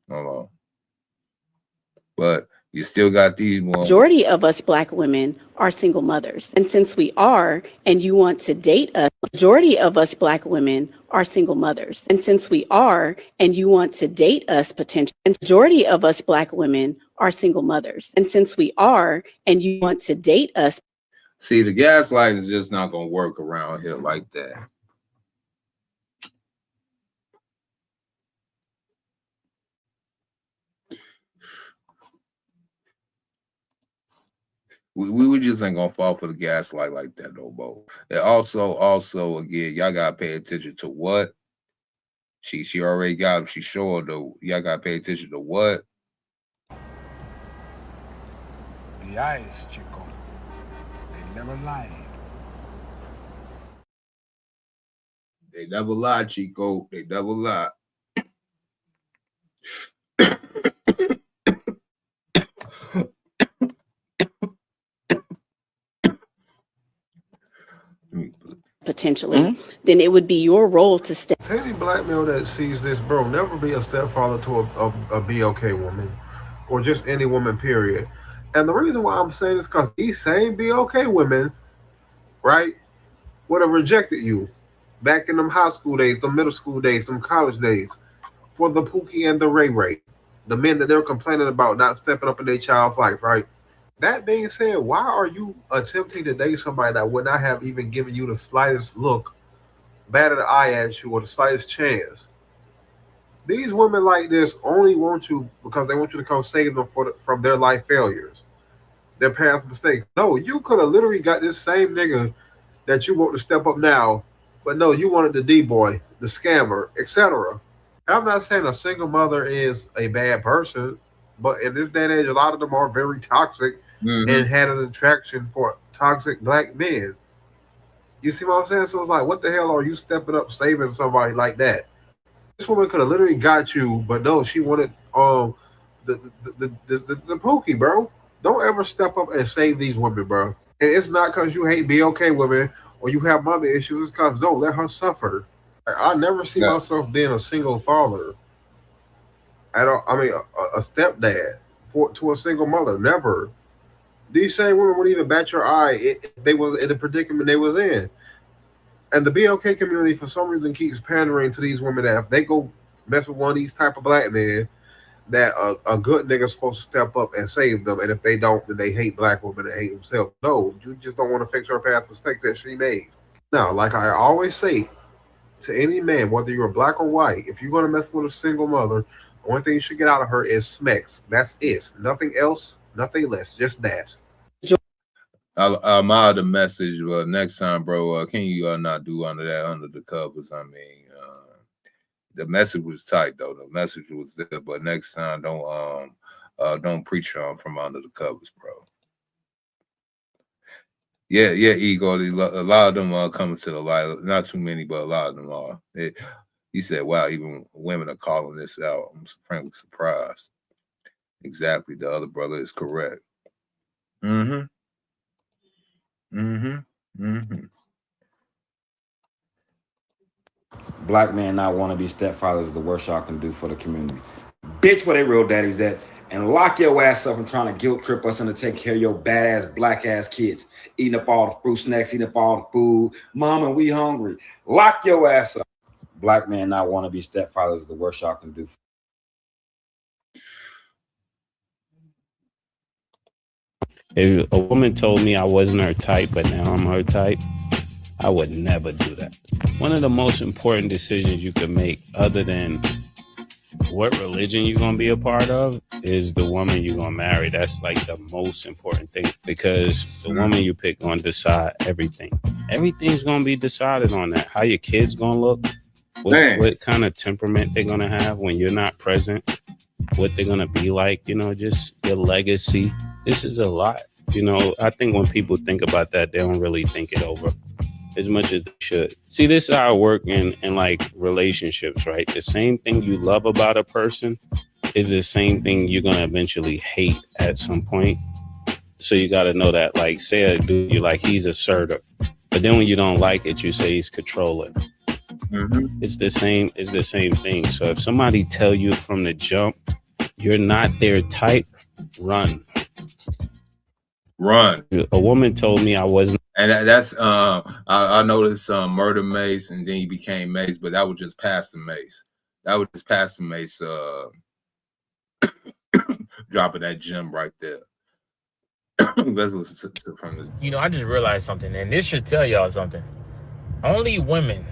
Hold on, but. You still got these ones. Majority of us Black women are single mothers. And since we are, and you want to date us, majority of us Black women are single mothers. And since we are, and you want to date us potentially, majority of us Black women are single mothers. And since we are, and you want to date us. See, the gaslighting is just not going to work around here like that. We just ain't gonna fall for the gaslight like that, though, Bo. And also, again, y'all gotta pay attention to what she already got. She sure though. Y'all gotta pay attention to what. The eyes, Chico. They never lied. They never lie, Chico. They never lie. Potentially, then it would be your role to step. To any Black male that sees this, bro, never be a stepfather to a BOK woman or just any woman, period. And the reason why I'm saying this is because these same BOK women, right, would have rejected you back in them high school days, them middle school days, them college days for the Pookie and the Ray Ray, the men that they're complaining about not stepping up in their child's life, right? That being said, why are you attempting to date somebody that would not have even given you the slightest look, bat an eye at you, or the slightest chance? These women like this only want you because they want you to come save them from their life failures, their past mistakes. No, you could have literally got this same nigga that you want to step up now, but no, you wanted the D-boy, the scammer, etc. I'm not saying a single mother is a bad person, but in this day and age, a lot of them are very toxic and had an attraction for toxic Black men. You see what I'm saying? So it's like, what the hell are you stepping up saving somebody like that? This woman could have literally got you, but no, she wanted the Pookie, bro. Don't ever step up and save these women, bro. And it's not because you hate BOK women or you have mommy issues. It's because, no, let her suffer. I never see myself being a single father. I don't. I mean, a stepdad to a single mother. Never. These same women wouldn't even bat your eye if they was in the predicament they was in. And the BLK community, for some reason, keeps pandering to these women that if they go mess with one of these type of black men, that a good nigga's supposed to step up and save them. And if they don't, then they hate black women and hate themselves. No, you just don't want to fix her past mistakes that she made. Now, like I always say to any man, whether you're black or white, if you're going to mess with a single mother, the only thing you should get out of her is smecks. That's it. Nothing else, nothing less. Just that. I'm out of the message, but next time, bro, can you not do under the covers? I mean, the message was tight though. The message was there, but next time, don't preach on from under the covers, bro. Yeah, ego. A lot of them are coming to the light. Not too many, but a lot of them are. He said, "Wow, even women are calling this out." I'm frankly surprised. Exactly, the other brother is correct. Black men not want to be stepfathers is the worst y'all can do for the community. Bitch, where they real daddies at? And lock your ass up from trying to guilt trip us into taking care of your badass black ass kids. Eating up all the fruit snacks, eating up all the food. Mom, and we hungry. Lock your ass up. Black men not want to be stepfathers is the worst y'all can do. If a woman told me I wasn't her type, but now I'm her type, I would never do that. One of the most important decisions you can make, other than what religion you're going to be a part of, is the woman you're going to marry. That's like the most important thing, because the woman you pick going to decide everything. Everything's going to be decided on that. How your kids going to look, what kind of temperament they're going to have when you're not present, what they're going to be like, just your legacy. This is a lot. I think when people think about that, they don't really think it over as much as they should. See, this is how I work in like relationships, right? The same thing you love about a person is the same thing you're going to eventually hate at some point. So you got to know that, like, say a dude, you're like, he's assertive. But then when you don't like it, you say he's controlling. It's the same thing. So if somebody tell you from the jump, you're not their type, run. A woman told me I wasn't. And that's I noticed Murder Mace, and then he became Mace, but that was just Pastor Mace. That was just Pastor Mace dropping that gem right there. Let's listen to from this. I just realized something, and this should tell y'all something. Only women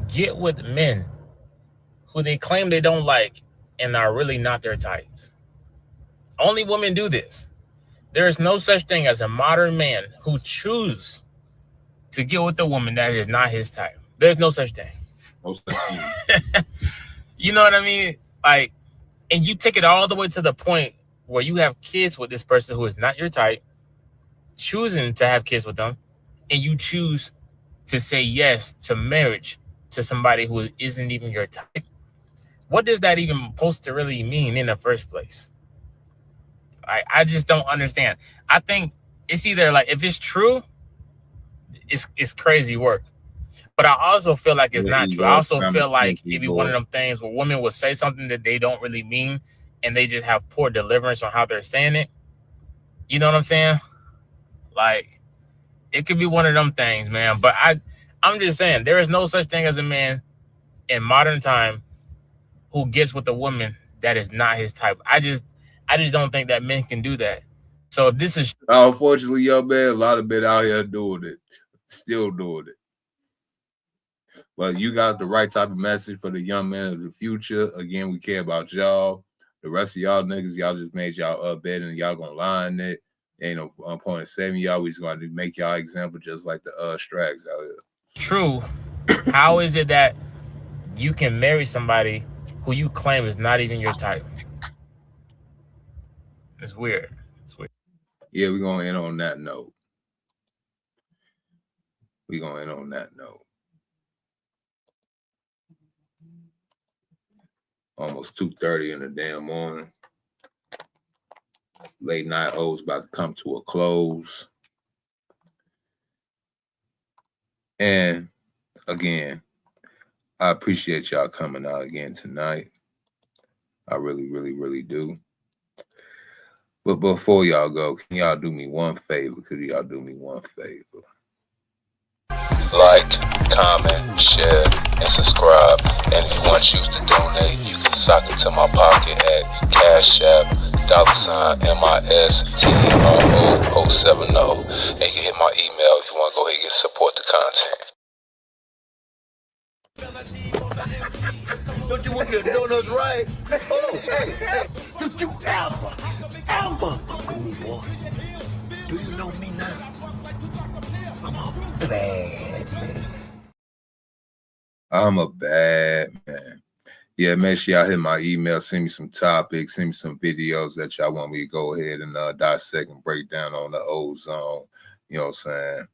get with men who they claim they don't like and are really not their types. Only women do this. There is no such thing as a modern man who chooses to get with a woman that is not his type. There's no such thing. You know what I mean? Like, and you take it all the way to the point where you have kids with this person who is not your type, choosing to have kids with them, and you choose to say yes to marriage to somebody who isn't even your type. What does that even supposed to really mean in the first place? I just don't understand. I think it's either like, if it's true, it's crazy work. But I also feel like it's not true. I also feel like it'd be one of them things where women will say something that they don't really mean, and they just have poor deliverance on how they're saying it. You know what I'm saying? Like, it could be one of them things, man. But I'm just saying, there is no such thing as a man in modern time who gets with a woman that is not his type. I just don't think that men can do that. So if this is unfortunately, yo, man, a lot of men out here doing it, still doing it. But you got the right type of message for the young men of the future. Again, we care about y'all. The rest of y'all niggas, y'all just made y'all up bed and y'all gonna lie in it. Ain't no point in saving y'all. We just gonna make y'all example just like the Strags out here. True. How is it that you can marry somebody who you claim is not even your type? It's weird. It's weird. Yeah, we're gonna end on that note. Almost 2:30 in the damn morning. Late night O's about to come to a close. And again, I appreciate y'all coming out again tonight. I really, really, really do. But before y'all go, can y'all do me one favor? Could y'all do me one favor? Like, comment, share, and subscribe. And if you want to choose to donate, you can sock it to my pocket at Cash App, $MISTRO070. And you can hit my email if you want to go ahead and support the content. Don't you want your donuts right? Oh, hey, did you ever fuck with me, boy? Do you know me now? I'm a bad man. I'm a bad man. Yeah, make sure y'all hit my email, send me some topics, send me some videos that y'all want me to go ahead and dissect and break down on the ozone. You know what I'm saying?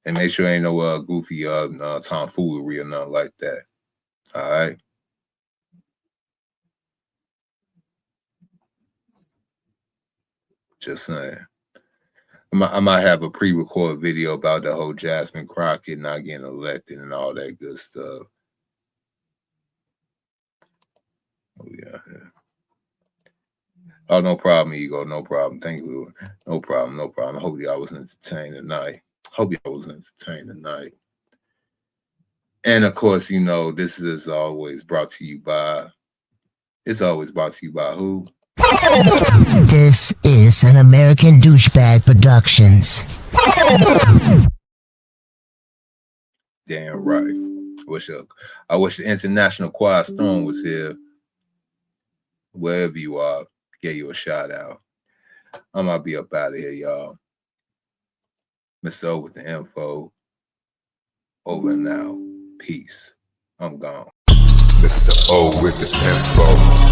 And make sure ain't no goofy tomfoolery or nothing like that. All right. Just saying. I might have a pre-recorded video about the whole Jasmine Crockett not getting elected and all that good stuff. Oh, yeah. Oh, no problem, Ego. No problem. Thank you. No problem. No problem. I hope y'all was entertained tonight. And of course, you know, this is always brought to you by, who? This is an American Douchebag Productions. Damn right. I wish the International Quiet Storm was here. Wherever you are, get you a shout out. I'm gonna be up out of here, y'all. Mr. O with the info. Over and out. Peace. I'm gone. Mr. O with the info.